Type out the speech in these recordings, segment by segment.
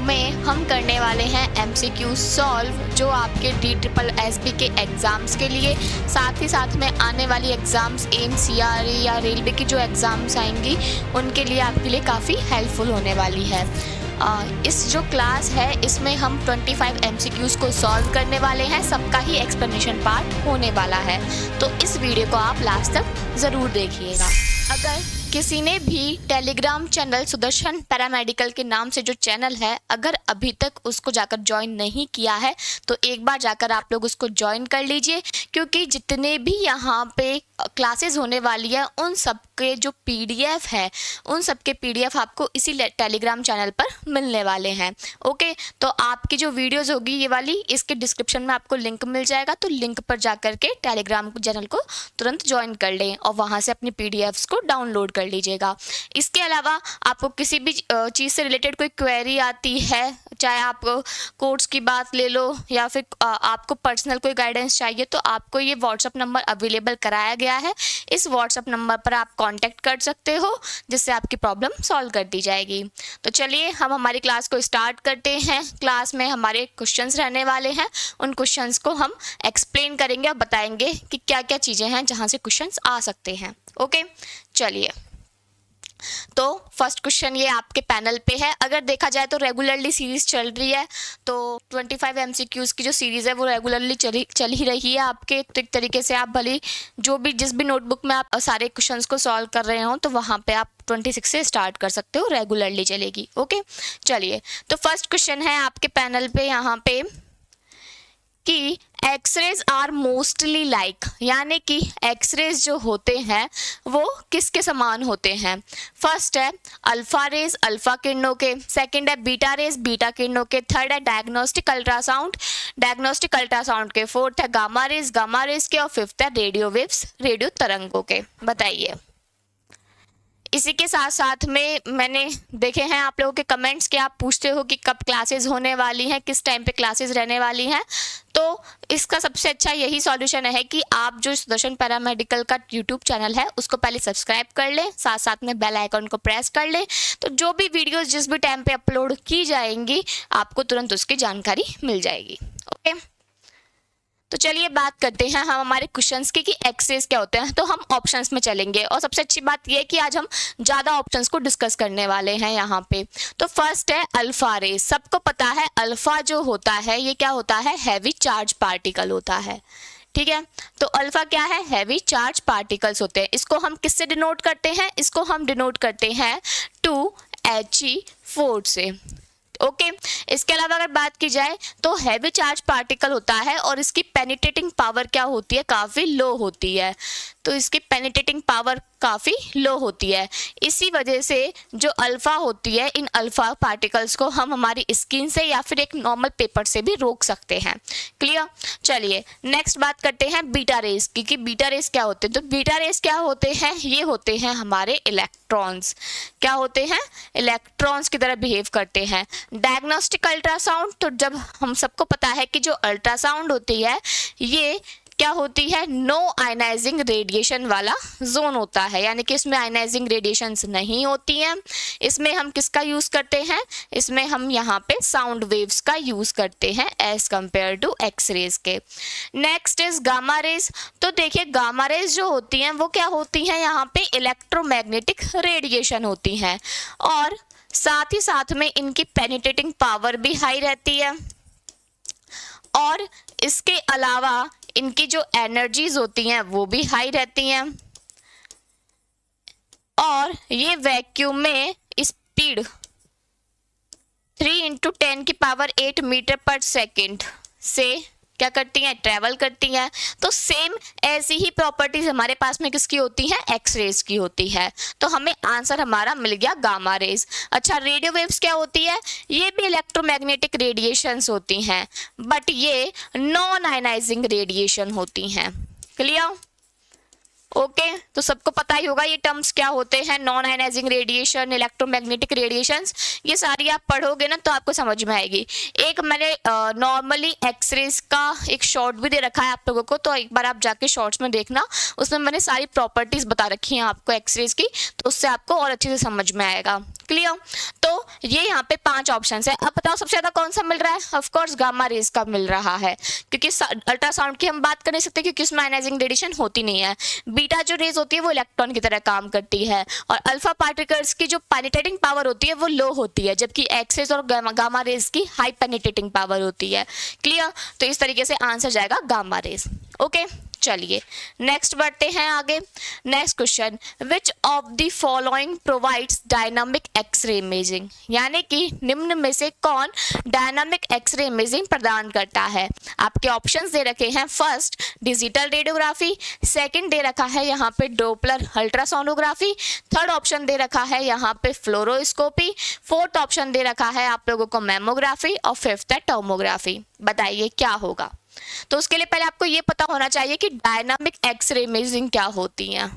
में हम करने वाले हैं MCQ सॉल्व, जो आपके DSSB के एग्ज़ाम्स के लिए, साथ ही साथ में आने वाली एग्ज़ाम्स एम्स CRE या रेलवे की जो एग्ज़ाम्स आएंगी उनके लिए आपके लिए काफ़ी हेल्पफुल होने वाली है। इस जो क्लास है इसमें हम 25 MCQs को सॉल्व करने वाले हैं, सबका ही एक्सप्लेनेशन पार्ट होने वाला है, तो इस वीडियो को आप लास्ट तक ज़रूर देखिएगा। अगर किसी ने भी टेलीग्राम चैनल सुदर्शन पैरामेडिकल के नाम से जो चैनल है, अगर अभी तक उसको जाकर ज्वाइन नहीं किया है तो एक बार जाकर आप लोग उसको ज्वाइन कर लीजिए, क्योंकि जितने भी यहाँ पे क्लासेस होने वाली है उन सब के जो PDF है उन सब के PDF आपको इसी टेलीग्राम चैनल पर मिलने वाले हैं। ओके, तो आपकी जो वीडियोस होगी ये वाली, इसके डिस्क्रिप्शन में आपको लिंक मिल जाएगा, तो लिंक पर जाकर के टेलीग्राम चैनल को तुरंत ज्वाइन कर लें और वहाँ से अपनी PDFs को डाउनलोड कर लीजिएगा। इसके अलावा आपको किसी भी चीज़ से रिलेटेड कोई क्वेरी आती है, चाहे आप कोर्स की बात ले लो या फिर आपको पर्सनल कोई गाइडेंस चाहिए, तो आपको ये व्हाट्सअप नंबर अवेलेबल कराया गया है। इस व्हाट्सअप नंबर पर आप कांटेक्ट कर सकते हो, जिससे आपकी प्रॉब्लम सॉल्व कर दी जाएगी। तो चलिए हम हमारी क्लास को स्टार्ट करते हैं। क्लास में हमारे क्वेश्चंस रहने वाले हैं, उन क्वेश्चंस को हम एक्सप्लेन करेंगे और बताएंगे कि क्या क्या चीज़ें हैं जहाँ से क्वेश्चंस आ सकते हैं। ओके, चलिए। तो फर्स्ट क्वेश्चन ये आपके पैनल पे है। अगर देखा जाए तो रेगुलरली सीरीज चल रही है, तो 25 MCQs की जो सीरीज़ है वो रेगुलरली चल ही रही है आपके। तो एक तरीके से आप भले जिस भी नोटबुक में आप सारे क्वेश्चंस को सॉल्व कर रहे हो, तो वहाँ पे आप 26 से स्टार्ट कर सकते हो, रेगुलरली चलेगी। ओके, चलिए। तो फर्स्ट क्वेश्चन है आपके पैनल पे यहाँ पे कि एक्सरेज आर मोस्टली लाइक, यानी कि एक्सरेज जो होते हैं वो किसके समान होते हैं। फर्स्ट है अल्फा रेज, अल्फा किरणों के। सेकंड है बीटा रेज, बीटा किरणों के। थर्ड है डायग्नोस्टिक अल्ट्रासाउंड, डायग्नोस्टिक अल्ट्रासाउंड के। फोर्थ है गामा रेज, गामा रेज के। और फिफ्थ है रेडियो वेव्स, रेडियो तरंगों के। बताइए। इसी के साथ साथ में मैंने देखे हैं आप लोगों के कमेंट्स कि आप पूछते हो कि कब क्लासेस होने वाली हैं, किस टाइम पे क्लासेस रहने वाली हैं। तो इसका सबसे अच्छा यही सॉल्यूशन है कि आप जो सुदर्शन पैरामेडिकल का यूट्यूब चैनल है उसको पहले सब्सक्राइब कर लें, साथ साथ में बेल आइकन को प्रेस कर लें, तो जो भी वीडियोस जिस भी टाइम पे अपलोड की जाएंगी आपको तुरंत उसकी जानकारी मिल जाएगी। ओके, तो चलिए बात करते हैं हम हमारे क्वेश्चंस की कि एक्सरेज क्या होते हैं। तो हम ऑप्शंस में चलेंगे, और सबसे अच्छी बात यह है कि आज हम ज़्यादा ऑप्शंस को डिस्कस करने वाले हैं यहाँ पे। तो फर्स्ट है अल्फा रेज। सबको पता है अल्फा जो होता है ये क्या होता है, हैवी चार्ज पार्टिकल होता है। ठीक है, तो अल्फा क्या है, हैवी चार्ज पार्टिकल्स होते हैं। इसको हम किससे डिनोट करते हैं, इसको हम डिनोट करते हैं 2He4 से। ओके, इसके अलावा अगर बात की जाए तो हैवी चार्ज पार्टिकल होता है और इसकी पेनिट्रेटिंग पावर क्या होती है, काफ़ी लो होती है। तो इसकी पेनिट्रेटिंग पावर काफ़ी लो होती है। इसी वजह से जो अल्फ़ा होती है, इन अल्फ़ा पार्टिकल्स को हम हमारी स्किन से या फिर एक नॉर्मल पेपर से भी रोक सकते हैं। क्लियर। चलिए नेक्स्ट बात करते हैं बीटा रेस की कि बीटा रेस क्या होते हैं। तो बीटा रेस क्या होते हैं, ये होते हैं हमारे इलेक्ट्रॉन्स। क्या होते हैं, इलेक्ट्रॉन्स की तरह बिहेव करते हैं। डायग्नोस्टिक अल्ट्रासाउंड, तो जब हम सबको पता है कि जो अल्ट्रासाउंड होती है ये क्या होती है, नो आयनाइजिंग रेडिएशन वाला जोन होता है, यानी कि इसमें आयनाइजिंग रेडिएशंस नहीं होती हैं। इसमें हम किसका यूज़ करते हैं, इसमें हम यहाँ पे साउंड वेव्स का यूज़ करते हैं as compare to X rays के। Next is gamma rays. तो देखिए गामा रेज जो होती हैं वो क्या होती हैं, यहाँ पे इलेक्ट्रोमैग्नेटिक रेडिएशन होती हैं, और साथ ही साथ में इनकी पेनिट्रेटिंग पावर भी हाई रहती है, और इसके अलावा इनकी जो एनर्जीज होती हैं वो भी हाई रहती हैं, और ये वैक्यूम में स्पीड 3 × 10⁸ मीटर पर सेकेंड से क्या करती हैं, ट्रैवल करती हैं। तो सेम ऐसी ही प्रॉपर्टीज हमारे पास में किसकी होती है, एक्स रेज की होती है। तो हमें आंसर हमारा मिल गया गामा रेज। अच्छा, रेडियो वेव्स क्या होती है, ये भी इलेक्ट्रोमैग्नेटिक रेडिएशंस होती हैं, बट ये नॉन आयनाइजिंग रेडिएशन होती हैं। क्लियर। ओके, तो सबको पता ही होगा ये टर्म्स क्या होते हैं, non ionising radiation, electromagnetic radiations. ये सारी आप पढ़ोगे ना तो आपको समझ में आएगी। एक मैंने नॉर्मली एक्सरेज का एक शॉर्ट भी दे रखा है आप लोगों को, तो एक बार आप जाके शॉर्ट्स में देखना, उसमें मैंने सारी प्रॉपर्टीज बता रखी हैं आपको एक्सरेज की, तो उससे आपको और अच्छे से समझ में आएगा। क्लियर। तो ये यहाँ पे 5 ऑप्शन है। अब बताओ सबसे ज्यादा कौन सा मिल रहा है? ऑफ कोर्स गामा रेज का मिल रहा है, क्योंकि अल्ट्रासाउंड की हम बात कर नहीं सकते क्योंकि उसमें आयनाइजिंग रेडिएशन होती नहीं है। बीटा जो रेज होती है वो इलेक्ट्रॉन की तरह काम करती है, और अल्फा पार्टिकल्स की जो पेनिट्रेटिंग पावर होती है वो लो होती है, जबकि एक्सेस और गामा रेज की हाई पेनिट्रेटिंग पावर होती है। क्लियर। तो इस तरीके से आंसर जाएगा गामा रेज। ओके, चलिए नेक्स्ट बढ़ते हैं आगे। Next question, which of the following provides dynamic X ray imaging, यानी कि निम्न में से कौन डायनामिक एक्सरे इमेजिंग प्रदान करता है? आपके ऑप्शंस दे रखे हैं, फर्स्ट डिजिटल रेडियोग्राफी, सेकंड दे रखा है यहाँ पे डोपलर अल्ट्रासोनोग्राफी, थर्ड ऑप्शन दे रखा है यहाँ पे फ्लोरोस्कोपी, फोर्थ ऑप्शन दे रखा है आप लोगों को मैमोग्राफी, और फिफ्थ है टोमोग्राफी। बताइए क्या होगा? तो उसके लिए पहले आपको ये पता होना चाहिए कि डायनामिक एक्सरे इमेजिंग क्या होती है।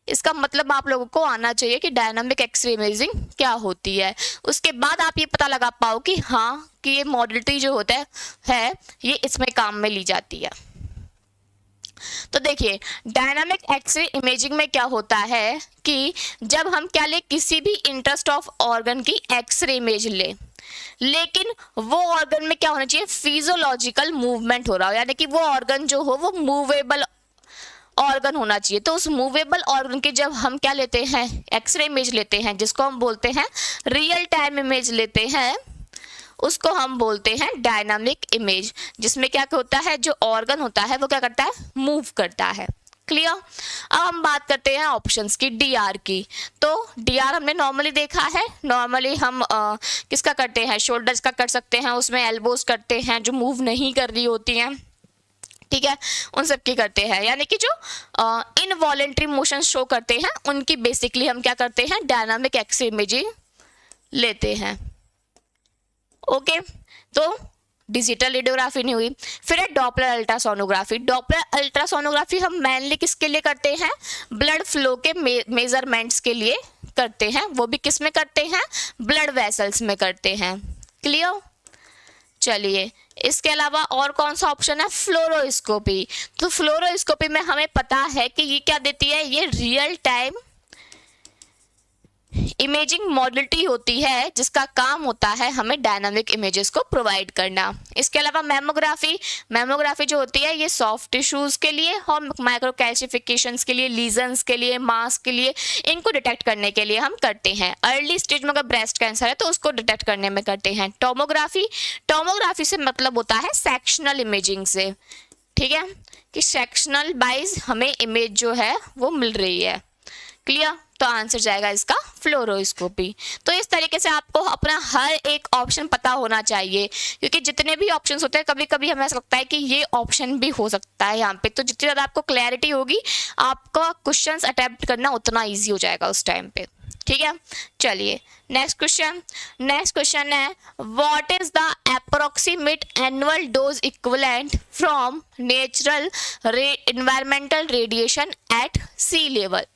इसका मतलब आप लोगों को आना चाहिए कि डायनामिक एक्सरे इमेजिंग क्या होती है। उसके बाद आप ये पता लगा पाओ कि हाँ कि ये मॉडलिटी जो होता है ये इसमें काम में ली जाती है। तो देखिए डायनामिक एक्सरे इमेजिंग में क्या होता है कि जब हम क्या ले, किसी भी इंटरेस्ट ऑफ ऑर्गन की एक्सरे इमेज ले, लेकिन वो ऑर्गन में क्या होना चाहिए? फिजियोलॉजिकल मूवमेंट हो रहा हो, यानी कि वो ऑर्गन जो हो वो मूवेबल ऑर्गन होना चाहिए। तो उस मूवेबल ऑर्गन के जब हम क्या लेते हैं, एक्सरे इमेज लेते हैं, जिसको हम बोलते हैं रियल टाइम इमेज लेते हैं, उसको हम बोलते हैं डायनामिक इमेज, जिसमें क्या होता है, जो ऑर्गन होता है वो क्या करता है? मूव करता है। क्लियर। अब हम बात करते हैं ऑप्शंस की, डीआर की। तो डीआर हमने नॉर्मली देखा है, नॉर्मली हम किसका करते हैं? शोल्डर्स का कर सकते हैं, उसमें एल्बोज करते हैं जो मूव नहीं कर रही होती हैं, ठीक है, उन सब की करते हैं, यानी कि जो इनवॉलेंट्री मोशन शो करते हैं उनकी बेसिकली हम क्या करते हैं? डायनामिक एक्सरे इमेजिंग लेते हैं। ओके, तो डिजिटल रेडियोग्राफी नहीं हुई। फिर है डॉपलर अल्ट्रासोनोग्राफी। डॉपलर अल्ट्रासोनोग्राफी हम मेनली किसके लिए करते हैं? ब्लड फ्लो के मेजरमेंट्स के लिए करते हैं। वो भी किस में करते हैं? ब्लड वेसल्स में करते हैं। क्लियर। चलिए इसके अलावा और कौन सा ऑप्शन है? फ्लोरोस्कोपी। तो फ्लोरोस्कोपी में हमें पता है कि ये क्या देती है? ये रियल टाइम इमेजिंग मॉडलिटी होती है, जिसका काम होता है हमें डायनामिक इमेजेस को प्रोवाइड करना। इसके अलावा मैमोग्राफी, मैमोग्राफी जो होती है ये सॉफ्ट टिश्यूज के लिए और माइक्रो कैल्सिफिकेशंस के लिए, लीजन्स के लिए, मास के लिए, इनको डिटेक्ट करने के लिए हम करते हैं। अर्ली स्टेज में अगर ब्रेस्ट कैंसर है तो उसको डिटेक्ट करने में करते हैं। टोमोग्राफी, टोमोग्राफी से मतलब होता है सेक्शनल इमेजिंग से, ठीक है, कि सेक्शनल वाइज हमें इमेज जो है वो मिल रही है। क्लियर। तो आंसर जाएगा इसका फ्लोरोस्कोपी। तो इस तरीके से आपको अपना हर एक ऑप्शन पता होना चाहिए, क्योंकि जितने भी ऑप्शंस होते हैं कभी कभी हमें ऐसा लगता है कि ये ऑप्शन भी हो सकता है यहाँ पे। तो जितनी ज़्यादा आपको क्लैरिटी होगी आपका क्वेश्चंस अटेम्प्ट करना उतना ईजी हो जाएगा उस टाइम पे, ठीक है। चलिए नेक्स्ट क्वेश्चन है, what is the approximate annual dose equivalent from natural environmental radiation at sea level.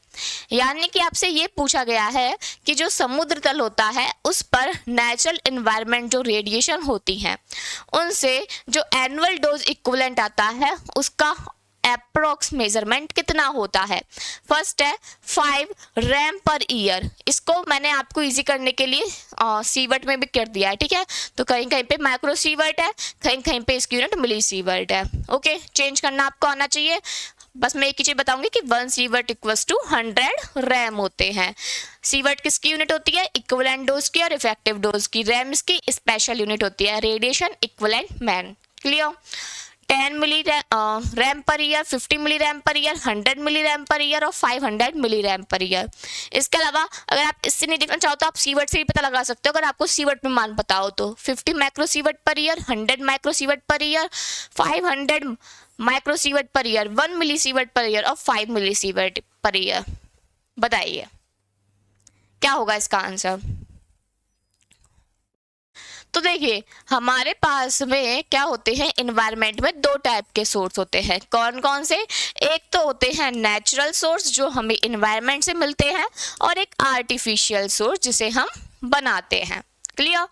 यानी कि आपसे ये पूछा गया है कि जो समुद्र तल होता है उस पर नेचुरल एनवायरनमेंट जो रेडिएशन होती हैं उनसे जो एनुअल डोज इक्विवेलेंट आता है उसका अप्रोक्स मेजरमेंट कितना होता है। फर्स्ट है 5 रैम पर ईयर। इसको मैंने आपको इजी करने के लिए सीवर्ट में भी कर दिया है, ठीक है। तो कहीं कहीं पे माइक्रो सीवर्ट है, कहीं कहीं पे इसकी यूनिट मिली सीवर्ट है। ओके, चेंज करना आपको आना चाहिए। बस मैं एक ही चीज बताऊंगी कि 1 सीवर्ट इक्वल्स टू 100 रैम होते हैं। सीवर्ट किसकी यूनिट होती है? इक्विवेलेंट डोज की और इफेक्टिव डोज की। रैम इसकी स्पेशल यूनिट होती है, रेडिएशन इक्विवेलेंट मैन। क्लियर। 10 मिली रैम पर ईयर, 50 मिली रैम पर ईयर, 100 मिली रैम पर ईयर और 500 मिली रैम पर ईयर। इसके अलावा अगर आप इससे नहीं देखना चाहो तो आप सीवर्ट से भी पता लगा सकते हो। अगर आपको सीवर्ट में मान पता हो तो 50 micro sievert per year, 100 micro sievert per year, 500 micro sievert per year, 1 मिली सीवर्ट पर ईयर और 5 मिली सीवर्ट पर ईयर। बताइए क्या होगा इसका आंसर। तो देखिए हमारे पास में क्या होते हैं, एनवायरनमेंट में 2 टाइप के सोर्स होते हैं। कौन कौन से? एक तो होते हैं नेचुरल सोर्स जो हमें एनवायरनमेंट से मिलते हैं, और एक आर्टिफिशियल सोर्स जिसे हम बनाते हैं। क्लियर।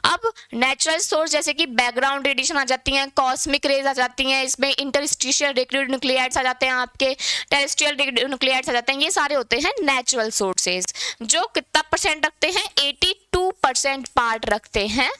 अब नेचुरल सोर्स जैसे कि बैकग्राउंड रेडिएशन आ जाती हैं, कॉस्मिक रेज आ जाती हैं, इसमें इंटरस्टिशियल रेडियोन्यूक्लियाइड्स आ जाते हैं, आपके टेरेस्ट्रियल रेडियोन्यूक्लियाइड्स आ जाते हैं, ये सारे होते हैं नेचुरल सोर्सेज जो कितना परसेंट रखते हैं, 82% पार्ट रखते हैं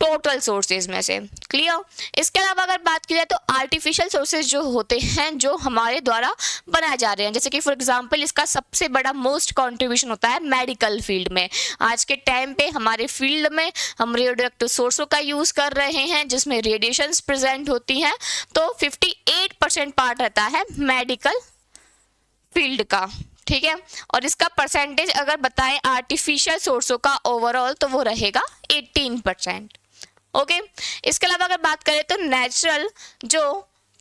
टोटल सोर्सेज में से। क्लियर। इसके अलावा अगर बात की जाए तो आर्टिफिशियल सोर्सेज जो होते हैं जो हमारे द्वारा बनाए जा रहे हैं, जैसे कि फॉर एग्जांपल इसका सबसे बड़ा मोस्ट कंट्रीब्यूशन होता है मेडिकल फील्ड में। आज के टाइम पे हमारे फील्ड में हम रेडियोएक्टिव सोर्सों का यूज कर रहे हैं जिसमें रेडिएशंस प्रेजेंट होती हैं, तो 58% पार्ट रहता है मेडिकल फील्ड का। ठीक है। और इसका परसेंटेज अगर बताएं आर्टिफिशियल सोर्सों का ओवरऑल तो वो रहेगा 18%। ओके। इसके अलावा अगर बात करें तो नेचुरल जो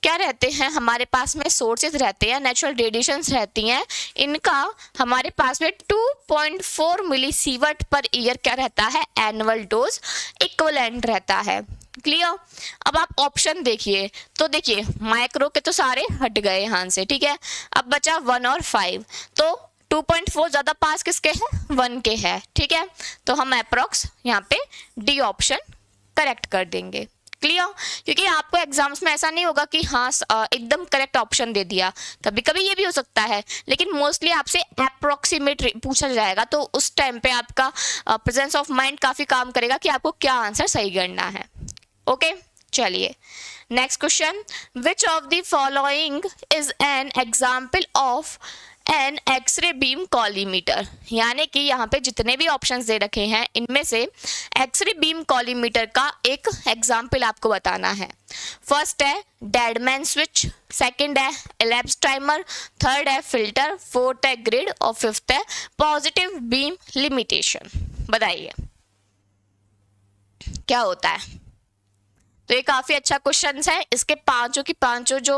क्या रहते हैं हमारे पास में सोर्सेज रहते हैं, नेचुरल रेडिएशंस रहती हैं, इनका हमारे पास में 2.4 मिलीसीवर्ट पर ईयर क्या रहता है, एनुअल डोज इक्विवेलेंट रहता है। क्लियर। अब आप ऑप्शन देखिए तो देखिए माइक्रो के तो सारे हट गए यहाँ से, ठीक है। अब बचा 1 और 5, तो 2.4 ज्यादा पास किसके है, 1 के है, ठीक है। तो हम अप्रोक्स यहाँ पे डी ऑप्शन करेक्ट कर देंगे। क्लियर। क्योंकि आपको एग्जाम्स में ऐसा नहीं होगा कि हाँ एकदम करेक्ट ऑप्शन दे दिया, कभी कभी ये भी हो सकता है, लेकिन मोस्टली आपसे अप्रोक्सीमेट पूछा जाएगा, तो उस टाइम पे आपका प्रेजेंस ऑफ माइंड काफी काम करेगा कि आपको क्या आंसर सही करना है। ओके। चलिए next question, which of the following is an example of an X ray beam collimator, यानी कि यहाँ पे जितने भी ऑप्शंस दे रखे हैं इनमें से एक्सरे बीम कॉलीमीटर का एक एग्जाम्पल आपको बताना है। फर्स्ट है डेडमैन स्विच, सेकंड है एलिप्स टाइमर, थर्ड है फिल्टर, फोर्थ है ग्रिड और फिफ्थ है पॉजिटिव बीम लिमिटेशन। बताइए क्या होता है। तो ये काफी अच्छा क्वेश्चन है। इसके पांचों की पांचों जो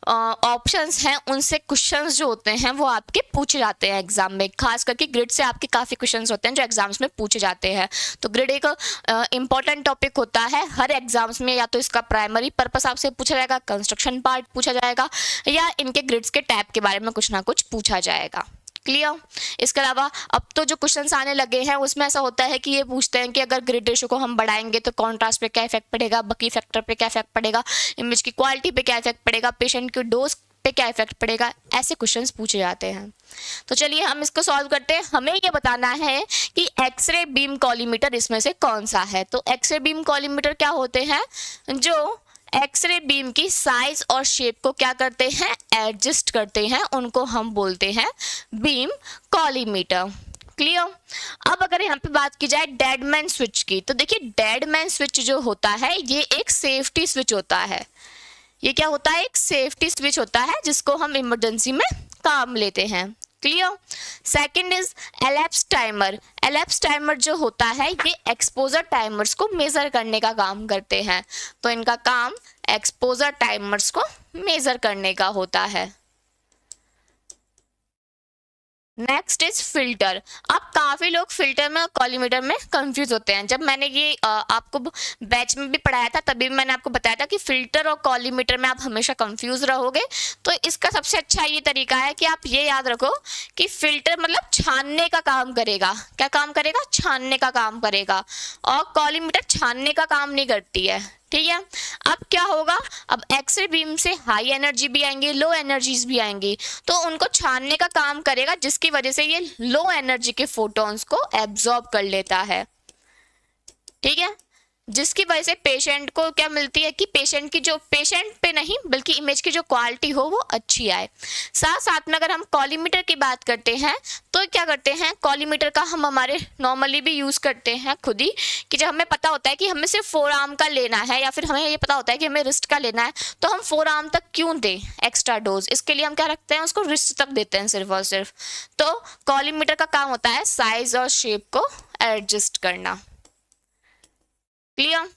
ऑप्शंस हैं उनसे क्वेश्चंस जो होते हैं वो आपके पूछे जाते हैं एग्जाम में, खास करके ग्रिड से आपके काफी क्वेश्चंस होते हैं जो एग्जाम्स में पूछे जाते हैं। तो ग्रिड एक इंपॉर्टेंट टॉपिक होता है हर एग्जाम्स में, या तो इसका प्राइमरी पर्पस आपसे पूछा जाएगा, कंस्ट्रक्शन पार्ट पूछा जाएगा, या इनके ग्रिड्स के टाइप के बारे में कुछ ना कुछ पूछा जाएगा। क्लियर। इसके अलावा अब तो जो क्वेश्चंस आने लगे हैं उसमें ऐसा होता है कि ये पूछते हैं कि अगर ग्रिड रेशो को हम बढ़ाएंगे तो कॉन्ट्रास्ट पे क्या इफेक्ट पड़ेगा, बकी फैक्टर पे क्या इफेक्ट पड़ेगा, इमेज की क्वालिटी पे क्या इफेक्ट पड़ेगा, पेशेंट की डोज पे क्या इफेक्ट पड़ेगा, ऐसे क्वेश्चंस पूछे जाते हैं। तो चलिए हम इसको सॉल्व करते हैं। हमें ये बताना है कि एक्सरे बीम कॉलीमीटर इसमें से कौन सा है। तो एक्सरे बीम कॉलीमीटर क्या होते हैं, जो एक्सरे बीम की साइज और शेप को क्या करते हैं, एडजस्ट करते हैं, उनको हम बोलते हैं बीम कॉलीमीटर। क्लियर। अब अगर यहाँ पे बात की जाए डेडमैन स्विच की, तो देखिए डेडमैन स्विच जो होता है ये एक सेफ्टी स्विच होता है। ये क्या होता है, एक सेफ्टी स्विच होता है जिसको हम इमरजेंसी में काम लेते हैं। Clear. Second is ellipse timer. Ellipse timer जो होता है ये एक्सपोजर टाइमर्स को मेजर करने का काम करते हैं, तो इनका काम एक्सपोजर टाइमर्स को मेजर करने का होता है। Next is filter. अब काफी लोग फिल्टर में और कॉलीमीटर में कंफ्यूज होते हैं। जब मैंने ये आपको बैच में भी पढ़ाया था तभी मैंने आपको बताया था कि फिल्टर और कॉलीमीटर में आप हमेशा कंफ्यूज रहोगे, तो इसका सबसे अच्छा ये तरीका है कि आप ये याद रखो कि फिल्टर मतलब छानने का काम करेगा। क्या काम करेगा, छानने का काम करेगा, और कॉलीमीटर छानने का काम नहीं करती है। ठीक है। अब क्या होगा, अब एक्सरे बीम से हाई एनर्जी भी आएंगी, लो एनर्जीज भी आएंगी, तो उनको छानने का काम करेगा जिसकी वजह से ये लो एनर्जी के फोटॉन्स को एब्जॉर्ब कर लेता है। ठीक है। जिसकी वजह से पेशेंट को क्या मिलती है कि पेशेंट की जो, पेशेंट पे नहीं बल्कि इमेज की जो क्वालिटी हो वो अच्छी आए। साथ साथ में अगर हम कॉलीमीटर की बात करते हैं तो क्या करते हैं, कॉलीमीटर का हम हमारे नॉर्मली भी यूज करते हैं खुद ही, कि जब हमें पता होता है कि हमें सिर्फ फोर आर्म का लेना है या फिर हमें ये पता होता है कि हमें रिस्ट का लेना है, तो हम फोर आर्म तक क्यों दें एक्स्ट्रा डोज, इसके लिए हम क्या रखते हैं, उसको रिस्ट तक देते हैं सिर्फ और सिर्फ। तो कॉलीमीटर का काम होता है साइज और शेप को एडजस्ट करना। क्लियर।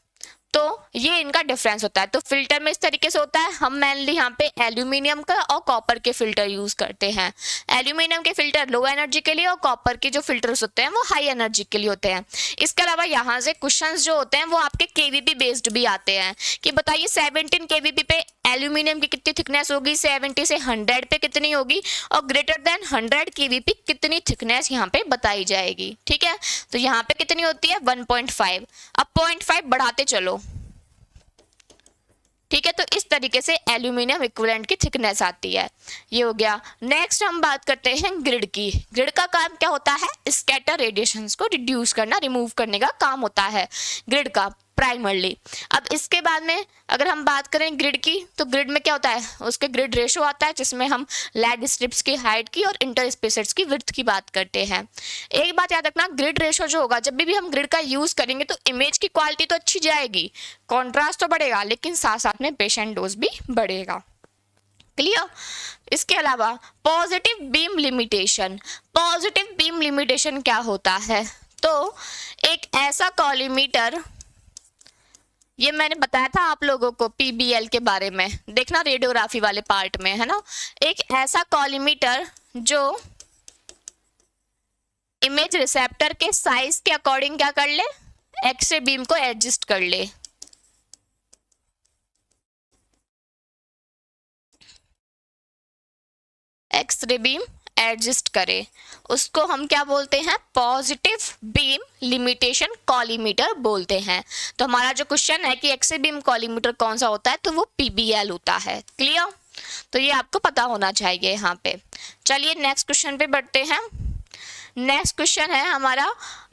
तो ये इनका डिफरेंस होता है। तो फिल्टर में इस तरीके से होता है, हम मेनली यहाँ पे एल्यूमिनियम का और कॉपर के फिल्टर यूज करते हैं। एल्यूमिनियम के फिल्टर लो एनर्जी के लिए और कॉपर के जो फिल्टर्स होते हैं वो हाई एनर्जी के लिए होते हैं। इसके अलावा यहाँ से क्वेश्चंस जो होते हैं वो आपके केवीपी बेस्ड भी आते हैं कि बताइए 17 केवीपी पे एल्यूमिनियम की कितनी थिकनेस होगी, 70 से 100 पे कितनी होगी, और ग्रेटर देन 100 केवी पे कितनी थिकनेस यहाँ पे बताई जाएगी। ठीक है, तो यहाँ पे कितनी होती है 1.5। अब 0.5 बढ़ाते चलो। ठीक है, तो इस तरीके से एल्यूमिनियम इक्विवेलेंट की थिकनेस आती है। ये हो गया। नेक्स्ट हम बात करते हैं ग्रिड की। ग्रिड का काम क्या होता है, स्कैटर रेडिएशंस को रिड्यूस करना, रिमूव करने का काम होता है ग्रिड का प्राइमरली। अब इसके बाद में अगर हम बात करें ग्रिड की, तो ग्रिड में क्या होता है, उसके ग्रिड रेशो आता है जिसमें हम लेड स्ट्रिप्स की हाइट की और इंटरस्पेसेस की विड्थ की बात करते हैं। एक बात याद रखना, ग्रिड रेशो जो होगा, जब भी हम ग्रिड का यूज करेंगे तो इमेज की क्वालिटी तो अच्छी जाएगी, कॉन्ट्रास्ट तो बढ़ेगा, लेकिन साथ साथ में पेशेंट डोज भी बढ़ेगा। क्लियर। इसके अलावा positive beam limitation. Positive beam limitation क्या होता है, तो एक ऐसा कॉलीमीटर, ये मैंने बताया था आप लोगों को पीबीएल के बारे में, देखना रेडियोग्राफी वाले पार्ट में, है ना। एक ऐसा कॉलीमीटर जो इमेज रिसेप्टर के साइज के अकॉर्डिंग क्या कर ले, एक्सरे बीम को एडजस्ट कर ले। एक्सरे बीम एडजस्ट करे, उसको हम क्या बोलते हैं, पॉजिटिव बीम लिमिटेशन कॉलीमीटर बोलते हैं। तो हमारा जो क्वेश्चन है कि एक्सरे बीम कॉलीमीटर कौन सा होता है, तो वो पीबीएल होता है। क्लियर, तो ये आपको पता होना चाहिए यहाँ पे। चलिए नेक्स्ट क्वेश्चन पे बढ़ते हैं। नेक्स्ट क्वेश्चन है हमारा,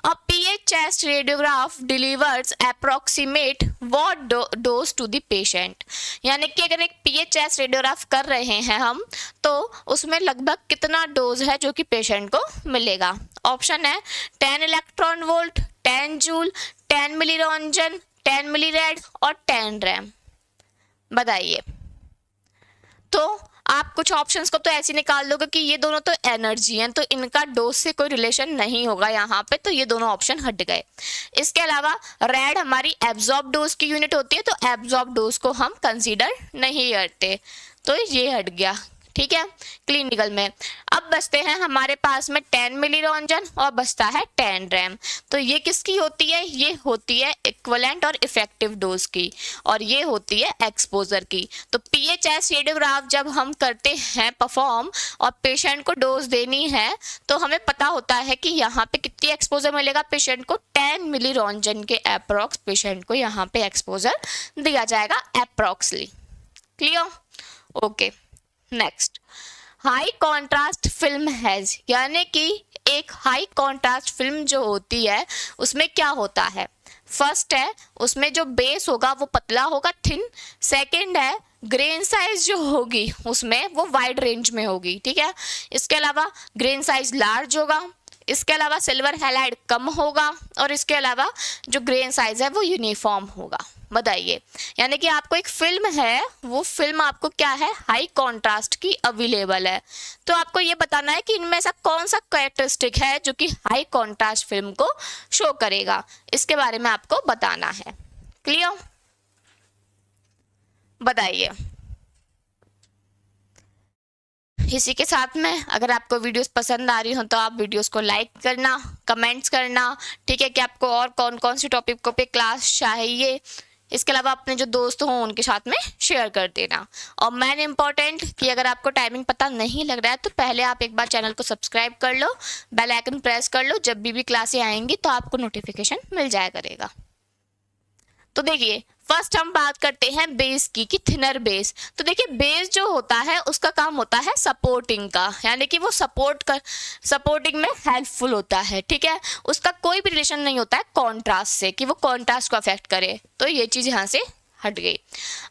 a PH chest radiograph delivers approximate what dose to the patient. यानी कि अगर एक पीएच चेस्ट रेडियोग्राफ कर रहे हैं हम, तो उसमें लगभग कितना डोज है जो कि पेशेंट को मिलेगा। ऑप्शन है 10 electron volt, 10 joule, 10 milli Röntgen, 10 मिली रेड और 10 रैम। बताइए। तो आप कुछ ऑप्शंस को तो ऐसे निकाल दोगे कि ये दोनों तो एनर्जी हैं, तो इनका डोज से कोई रिलेशन नहीं होगा यहाँ पे, तो ये दोनों ऑप्शन हट गए। इसके अलावा रेड हमारी एब्जॉर्ब डोज की यूनिट होती है, तो एब्जॉर्ब डोज को हम कंसीडर नहीं करते, तो ये हट गया। ठीक है, क्लिनिकल में। अब बचते हैं हमारे पास में 10 मिली रोंजन और बचता है 10 रैम। तो ये किसकी होती है, ये होती है इक्विवेलेंट और इफेक्टिव डोज की, और ये होती है एक्सपोजर की। तो पीएचएस रेडियोग्राफ जब हम करते हैं परफॉर्म और पेशेंट को डोज देनी है, तो हमें पता होता है कि यहाँ पे कितनी एक्सपोजर मिलेगा पेशेंट को, 10 मिली रोंजन के अप्रॉक्स पेशेंट को यहाँ पे एक्सपोजर दिया जाएगा approximately. Clear, okay. Next, high contrast film has, यानी कि एक हाई कॉन्ट्रास्ट फिल्म जो होती है उसमें क्या होता है, फर्स्ट है उसमें जो बेस होगा वो पतला होगा, थिन। सेकंड है ग्रेन साइज जो होगी उसमें वो वाइड रेंज में होगी। ठीक है, इसके अलावा ग्रेन साइज लार्ज होगा, इसके अलावा सिल्वर हैलाइड कम होगा, और इसके अलावा जो ग्रेन साइज है वो यूनिफॉर्म होगा। बताइए, यानी कि आपको एक फिल्म है, वो फिल्म आपको क्या है, हाई कॉन्ट्रास्ट की अवेलेबल है, तो आपको ये बताना है कि इनमें ऐसा कौन सा कैरेक्टरिस्टिक है जो कि हाई कॉन्ट्रास्ट फिल्म को शो करेगा, इसके बारे में आपको बताना है। क्लियर, बताइए। इसी के साथ में अगर आपको वीडियोस पसंद आ रही हो तो आप वीडियोस को लाइक करना, कमेंट्स करना। ठीक है, कि आपको और कौन कौन सी टॉपिक पे क्लास चाहिए, इसके अलावा अपने जो दोस्त हों उनके साथ में शेयर कर देना। और मेन इंपॉर्टेंट कि अगर आपको टाइमिंग पता नहीं लग रहा है तो पहले आप एक बार चैनल को सब्सक्राइब कर लो, बेल आइकन प्रेस कर लो, जब भी क्लासें आएंगी तो आपको नोटिफिकेशन मिल जाया करेगा। तो देखिए, फर्स्ट हम बात करते हैं बेस की, कि थिनर बेस। तो देखिए, बेस जो होता है उसका काम होता है सपोर्टिंग का, यानी कि वो सपोर्टिंग में हेल्पफुल होता है। ठीक है, उसका कोई भी रिलेशन नहीं होता है कॉन्ट्रास्ट से कि वो कॉन्ट्रास्ट को अफेक्ट करे, तो ये चीज यहाँ से हट गई।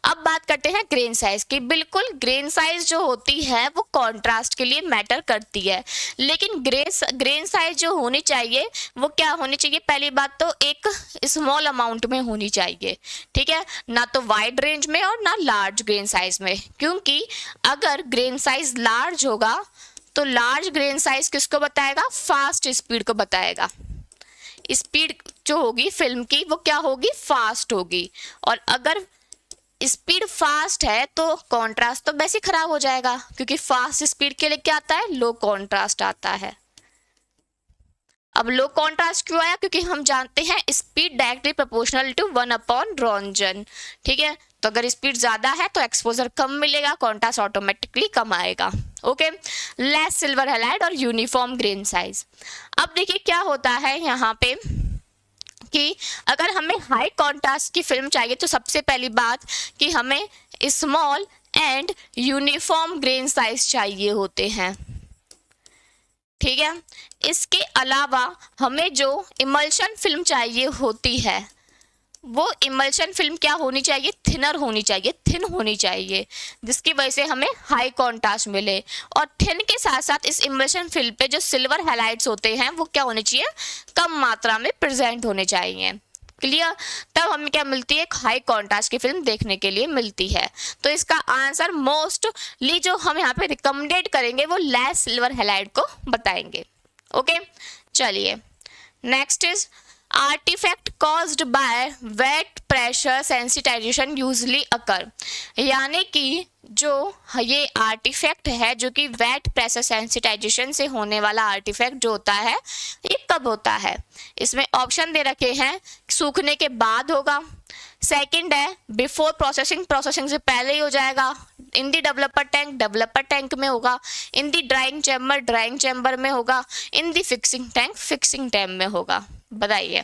अब बात करते हैं ग्रेन साइज की। बिल्कुल, ग्रेन साइज जो होती है वो कॉन्ट्रास्ट के लिए मैटर करती है, लेकिन ग्रेन साइज जो होनी चाहिए वो क्या होनी चाहिए, पहली बात तो एक स्मॉल अमाउंट में होनी चाहिए। ठीक है, ना तो वाइड रेंज में और ना लार्ज ग्रेन साइज में, क्योंकि अगर ग्रेन साइज लार्ज होगा तो लार्ज ग्रेन साइज किसको बताएगा, फास्ट स्पीड को बताएगा। स्पीड जो होगी फिल्म की वो क्या होगी, फास्ट होगी, और अगर स्पीड फास्ट है तो कॉन्ट्रास्ट तो वैसे खराब हो जाएगा, क्योंकि फास्ट स्पीड के लिए क्या आता है, लो कॉन्ट्रास्ट आता है। अब लो कॉन्ट्रास्ट क्यों आया, क्योंकि हम जानते हैं स्पीड डायरेक्टली प्रोपोर्शनल टू 1/रोंजन। ठीक है, तो अगर स्पीड ज़्यादा है तो एक्सपोजर कम मिलेगा, कॉन्ट्रास्ट ऑटोमेटिकली कम आएगा। ओके, लेस सिल्वर हैलाइड और यूनिफॉर्म ग्रेन साइज। अब देखिए क्या होता है यहाँ पे कि अगर हमें हाई कॉन्ट्रास्ट की फिल्म चाहिए तो सबसे पहली बात कि हमें small and uniform grain size चाहिए होते हैं, ठीक है। इसके अलावा हमें जो इमल्शन फिल्म चाहिए होती है वो इमल्शन फिल्म क्या होनी चाहिए, थिनर होनी चाहिए, थिन होनी चाहिए, जिसकी वजह से हमें हाई कॉन्ट्रास्ट मिले। और थिन के साथ साथ इस इमल्शन फिल्म पे जो सिल्वर हाइलाइट्स होते हैं वो क्या होने चाहिए, कम मात्रा में प्रेजेंट होने चाहिए। क्लियर, तब हमें क्या मिलती है, एक हाई कॉन्ट्रास्ट की फिल्म देखने के लिए मिलती है। तो इसका आंसर मोस्टली जो हम यहाँ पे रिकमेंडेड करेंगे वो लेस सिल्वर हाइलाइट को बताएंगे। ओके, चलिए next is artifact caused by wet pressure sensitization usually occur, यानी कि जो ये आर्टिफैक्ट है जो कि वेट प्रेशर सेंसिटाइजेशन से होने वाला आर्टिफैक्ट जो होता है ये कब होता है। इसमें ऑप्शन दे रखे हैं, सूखने के बाद होगा, सेकंड है बिफोर प्रोसेसिंग, प्रोसेसिंग से पहले ही हो जाएगा, इन दी डेवलपर टैंक, डेवलपर टैंक में होगा, इन दी ड्राइंग चैम्बर, ड्राइंग चैम्बर में होगा, इन दी फिक्सिंग टैंक, फिक्सिंग टैंक में होगा। बताइए।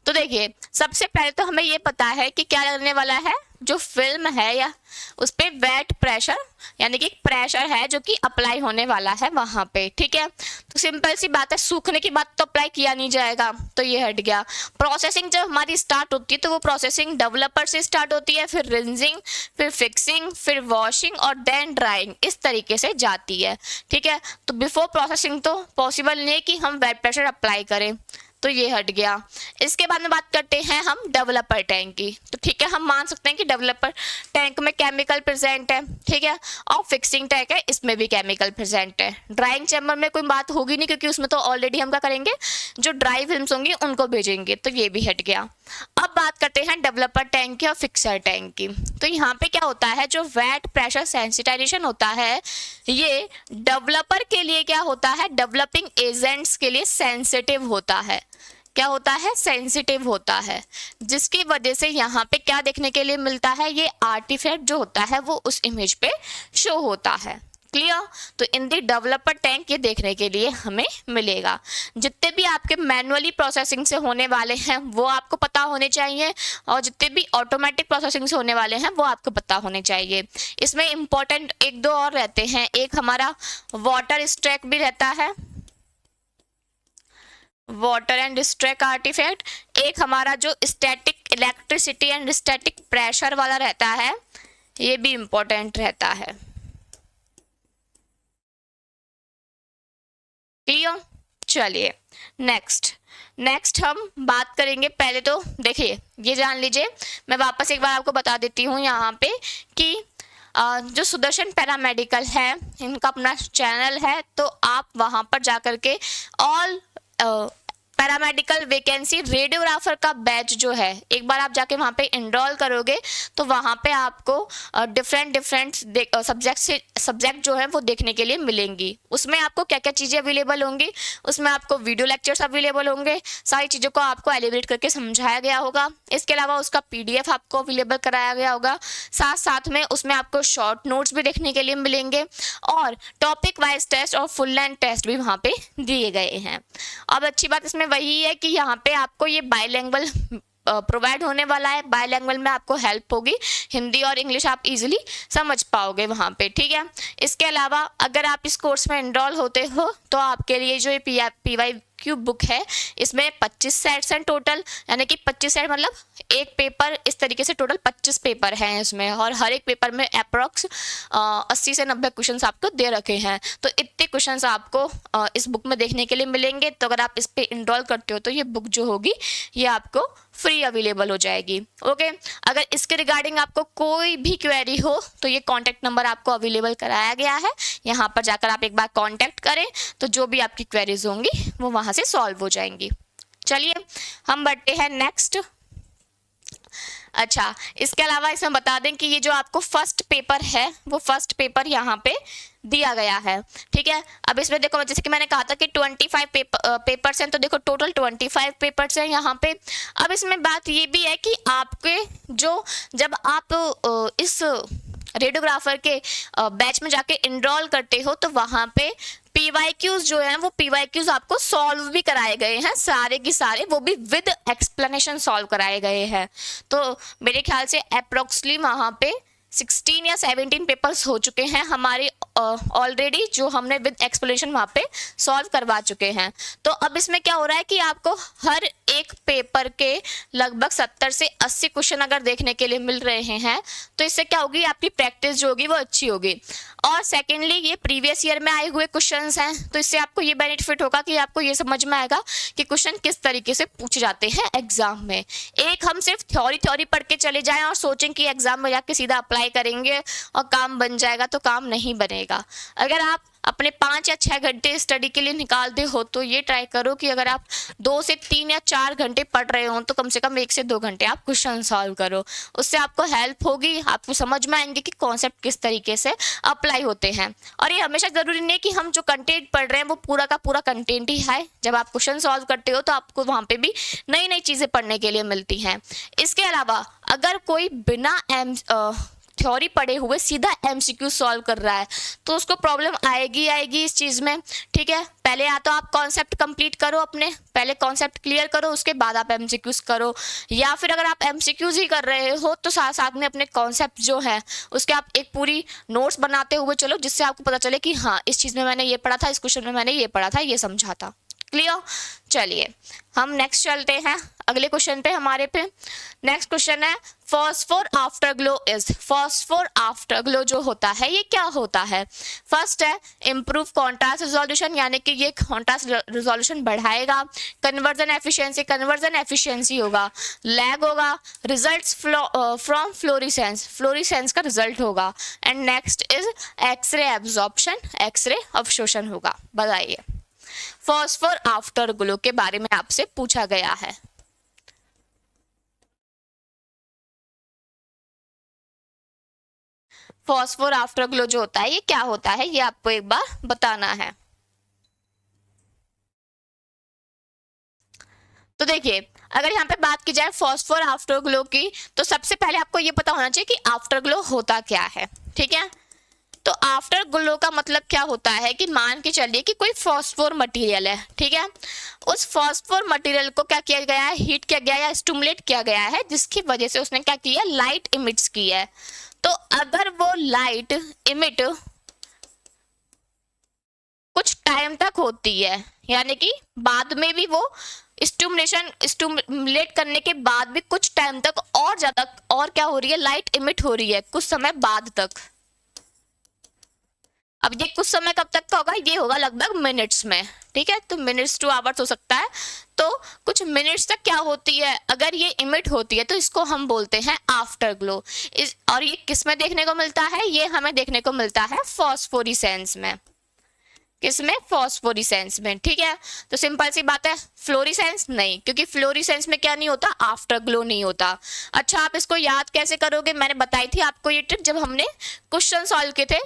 तो देखिए सबसे पहले तो हमें ये पता है कि क्या लगने वाला है, जो फिल्म है या उस पे वेट प्रेशर यानी कि प्रेशर है जो कि अप्लाई होने वाला है वहां पे, ठीक है। तो सिंपल सी बात है, सूखने की बात तो अप्लाई किया नहीं जाएगा, तो ये हट गया। प्रोसेसिंग जब हमारी स्टार्ट होती है तो वो प्रोसेसिंग डेवलपर से स्टार्ट होती है, फिर रिंजिंग, फिर फिक्सिंग, फिर वॉशिंग और देन ड्राइंग, इस तरीके से जाती है, ठीक है। तो बिफोर प्रोसेसिंग तो पॉसिबल नहीं है कि हम वेट प्रेशर अप्लाई करें, तो ये हट गया। इसके बाद में बात करते हैं हम डेवलपर टैंक की। तो ठीक है, हम मान सकते हैं कि डेवलपर टैंक में केमिकल प्रेजेंट है, ठीक है, और फिक्सिंग टैंक है, इसमें भी केमिकल प्रेजेंट है। ड्राइंग चैम्बर में कोई बात होगी नहीं क्योंकि उसमें तो ऑलरेडी हम क्या करेंगे, जो ड्राई फिल्म्स होंगी उनको भेजेंगे, तो ये भी हट गया। अब बात करते हैं डेवलपर टैंक की और फिक्सर टैंक की। तो यहाँ पे क्या होता है, जो वेट प्रेशर सेंसिटाइजेशन होता है ये डेवलपर के लिए क्या होता है, डेवलपिंग एजेंट्स के लिए सेंसिटिव होता है। क्या होता है, सेंसिटिव होता है, जिसकी वजह से यहाँ पे क्या देखने के लिए मिलता है, ये आर्टिफैक्ट जो होता है वो उस इमेज पे शो होता है। क्लियर, तो इन दी डेवलपर टैंक ये देखने के लिए हमें मिलेगा। जितने भी आपके मैनुअली प्रोसेसिंग से होने वाले हैं वो आपको पता होने चाहिए, और जितने भी ऑटोमेटिक प्रोसेसिंग से होने वाले हैं वो आपको पता होने चाहिए। इसमें इंपॉर्टेंट एक दो और रहते हैं, एक हमारा वाटर स्ट्रैक भी रहता है, वाटर एंड स्ट्रैक आर्टिफैक्ट, एक हमारा जो static electricity and static pressure वाला रहता है ये भी इंपॉर्टेंट रहता है। क्लियर, चलिए नेक्स्ट हम बात करेंगे। पहले तो देखिए ये जान लीजिए, मैं वापस एक बार आपको बता देती हूँ यहाँ पे कि जो सुदर्शन पैरामेडिकल है इनका अपना चैनल है, तो आप वहाँ पर जा कर के ऑल पैरामेडिकल वैकेंसी रेडियोग्राफर का बैच जो है, एक बार आप जाके वहाँ पे इनरोल करोगे तो वहाँ पे आपको डिफरेंट सब्जेक्ट जो है वो देखने के लिए मिलेंगी। उसमें आपको क्या क्या चीज़ें अवेलेबल होंगी, उसमें आपको वीडियो लेक्चर्स अवेलेबल होंगे, सारी चीज़ों को आपको एलिब्रेट करके समझाया गया होगा। इसके अलावा उसका PDF आपको अवेलेबल कराया गया होगा, साथ में उसमें आपको शॉर्ट नोट्स भी देखने के लिए मिलेंगे, और टॉपिक वाइज टेस्ट और फुल लेंथ टेस्ट भी वहाँ पे दिए गए हैं। अब अच्छी बात इसमें वही है कि यहाँ पे आपको ये बाइलैंग्वेज प्रोवाइड होने वाला है, बाइलैंग्वेज में आपको हेल्प होगी, हिंदी और इंग्लिश आप इजीली समझ पाओगे वहाँ पे, ठीक है। इसके अलावा अगर आप इस कोर्स में एनरोल होते हो तो आपके लिए जो ये PYQ बुक है इसमें 25 सेट्स हैं टोटल, यानी कि 25 सेट मतलब एक पेपर, इस तरीके से टोटल 25 पेपर हैं इसमें, और हर एक पेपर में अप्रॉक्स 80 से 90 क्वेश्चंस आपको दे रखे हैं। तो इतने क्वेश्चंस आपको इस बुक में देखने के लिए मिलेंगे। तो अगर आप इस पे इनरोल करते हो तो ये बुक जो होगी ये आपको फ्री अवेलेबल हो जाएगी। ओके, अगर इसके रिगार्डिंग आपको कोई भी क्वेरी हो तो ये कॉन्टैक्ट नंबर आपको अवेलेबल कराया गया है, यहाँ पर जाकर आप एक बार कॉन्टैक्ट करें तो जो भी आपकी क्वेरीज होंगी वो वहाँ से सॉल्व हो जाएंगी। चलिए हम बढ़ते हैं नेक्स्ट। अच्छा, इसके अलावा इसमें बता दें कि ये जो आपको फर्स्ट पेपर है वो फर्स्ट पेपर यहाँ पे दिया गया है। ठीक है, अब इसमें देखो जैसे कि मैंने कहा था कि 25 पेपर्स हैं, तो देखो टोटल 25 पेपर्स हैं यहाँ पे। अब इसमें बात ये भी है कि आपके जो जब आप इस रेडियोग्राफर के बैच में जाके इनरोल करते हो तो वहाँ पे PYQs जो है वो PYQs आपको सॉल्व भी कराए गए हैं, सारे के सारे, वो भी विद एक्सप्लेनेशन सॉल्व कराए गए हैं। तो मेरे ख्याल से अप्रोक्सली वहाँ पे 16 या 17 पेपर्स हो चुके हैं हमारे ऑलरेडी, जो हमने विद एक्सप्लेनेशन वहाँ पे सॉल्व करवा चुके हैं। तो अब इसमें क्या हो रहा है कि आपको हर एक पेपर के लगभग 70 से 80 क्वेश्चन अगर देखने के लिए मिल रहे हैं तो इससे क्या होगी, आपकी प्रैक्टिस जो होगी वो अच्छी होगी। और सेकेंडली ये प्रीवियस ईयर में आए हुए क्वेश्चंस हैं, तो इससे आपको ये बेनिफिट होगा कि आपको ये समझ में आएगा कि क्वेश्चन किस तरीके से पूछे जाते हैं एग्जाम में। एक हम सिर्फ थ्योरी पढ़ के चले जाएं और सोचें कि एग्जाम में जाके सीधा अप्लाई करेंगे और काम बन जाएगा, तो काम नहीं बनेगा। अगर आप अपने 5 या 6 घंटे स्टडी के लिए निकालते हो तो ये ट्राई करो कि अगर आप 2 से 3 या 4 घंटे पढ़ रहे हो तो कम से कम 1 से 2 घंटे आप क्वेश्चन सॉल्व करो। उससे आपको हेल्प होगी, आपको समझ में आएंगे कि कॉन्सेप्ट किस तरीके से अप्लाई होते हैं। और ये हमेशा जरूरी नहीं कि हम जो कंटेंट पढ़ रहे हैं वो पूरा का पूरा कंटेंट ही है। जब आप क्वेश्चन सॉल्व करते हो तो आपको वहाँ पे भी नई नई चीज़ें पढ़ने के लिए मिलती हैं। इसके अलावा अगर कोई बिना थ्योरी पढ़े हुए सीधा MCQ सॉल्व कर रहा है तो उसको प्रॉब्लम आएगी इस चीज़ में। ठीक है, पहले या तो आप कॉन्सेप्ट कंप्लीट करो, अपने पहले कॉन्सेप्ट क्लियर करो, उसके बाद आप MCQs करो, या फिर अगर आप MCQs ही कर रहे हो तो साथ साथ में अपने कॉन्सेप्ट जो है उसके आप एक पूरी नोट्स बनाते हुए चलो, जिससे आपको पता चले कि हाँ इस चीज़ में मैंने ये पढ़ा था, इस क्वेश्चन में मैंने ये पढ़ा था, ये समझा था। क्लियर? चलिए हम नेक्स्ट चलते हैं अगले क्वेश्चन पे हमारे पे। नेक्स्ट क्वेश्चन है phosphor after glow is. Phosphor after glow जो होता है ये क्या होता है? फर्स्ट है इम्प्रूव कॉन्ट्रास्ट रिजोल्यूशन, यानी कि ये कॉन्ट्रास्ट रिजोल्यूशन बढ़ाएगा। कन्वर्जन एफिशिएंसी होगा, लैग होगा, रिजल्ट्स फ्रॉम फ्लोरिसेंस, फ्लोरिसेंस का रिजल्ट होगा। And next is X ray absorption, X ray अवशोषण होगा। बताइए, फॉस्फोर आफ्टर ग्लो के बारे में आपसे पूछा गया है। फॉस्फोर आफ्टर ग्लो जो होता है ये क्या होता है, ये आपको एक बार बताना है। तो देखिए, अगर यहाँ पे बात की जाए फॉस्फोर आफ्टर ग्लो की, तो सबसे पहले आपको ये पता होना चाहिए कि आफ्टर ग्लो होता क्या है। ठीक है, तो आफ्टर ग्लो का मतलब क्या होता है कि मान के चलिए कि कोई फॉस्फोर मटेरियल है। ठीक है, उस फॉस्फोर मटेरियल को क्या किया गया है, हीट किया गया या स्टिमुलेट किया गया है, जिसकी वजह से उसने क्या किया, लाइट इमिट्स की है। तो अगर वो लाइट इमिट कुछ टाइम तक होती है, यानी कि बाद में भी वो स्टिमुलेट करने के बाद भी कुछ टाइम तक और ज्यादा और क्या हो रही है, लाइट इमिट हो रही है कुछ समय बाद तक। अब ये कुछ समय कब तक का होगा, ये होगा लगभग मिनट्स में। ठीक है, तो मिनट्स टू आवर्स हो सकता है, तो कुछ मिनट्स तक क्या होती है, अगर ये इमिट होती है तो इसको हम बोलते हैं आफ्टर ग्लो। और ये किस में देखने को मिलता है, ये हमें देखने को मिलता है फॉस्फोरेसेंस में। किसमें, फॉस्फोरेसेंस में। ठीक है, तो सिंपल सी बात है, फ्लोरेसेंस नहीं, क्योंकि फ्लोरेसेंस में क्या नहीं होता, आफ्टर ग्लो नहीं होता। अच्छा, आप इसको याद कैसे करोगे, मैंने बताई थी आपको ये ट्रिक जब हमने क्वेश्चन सॉल्व किए थे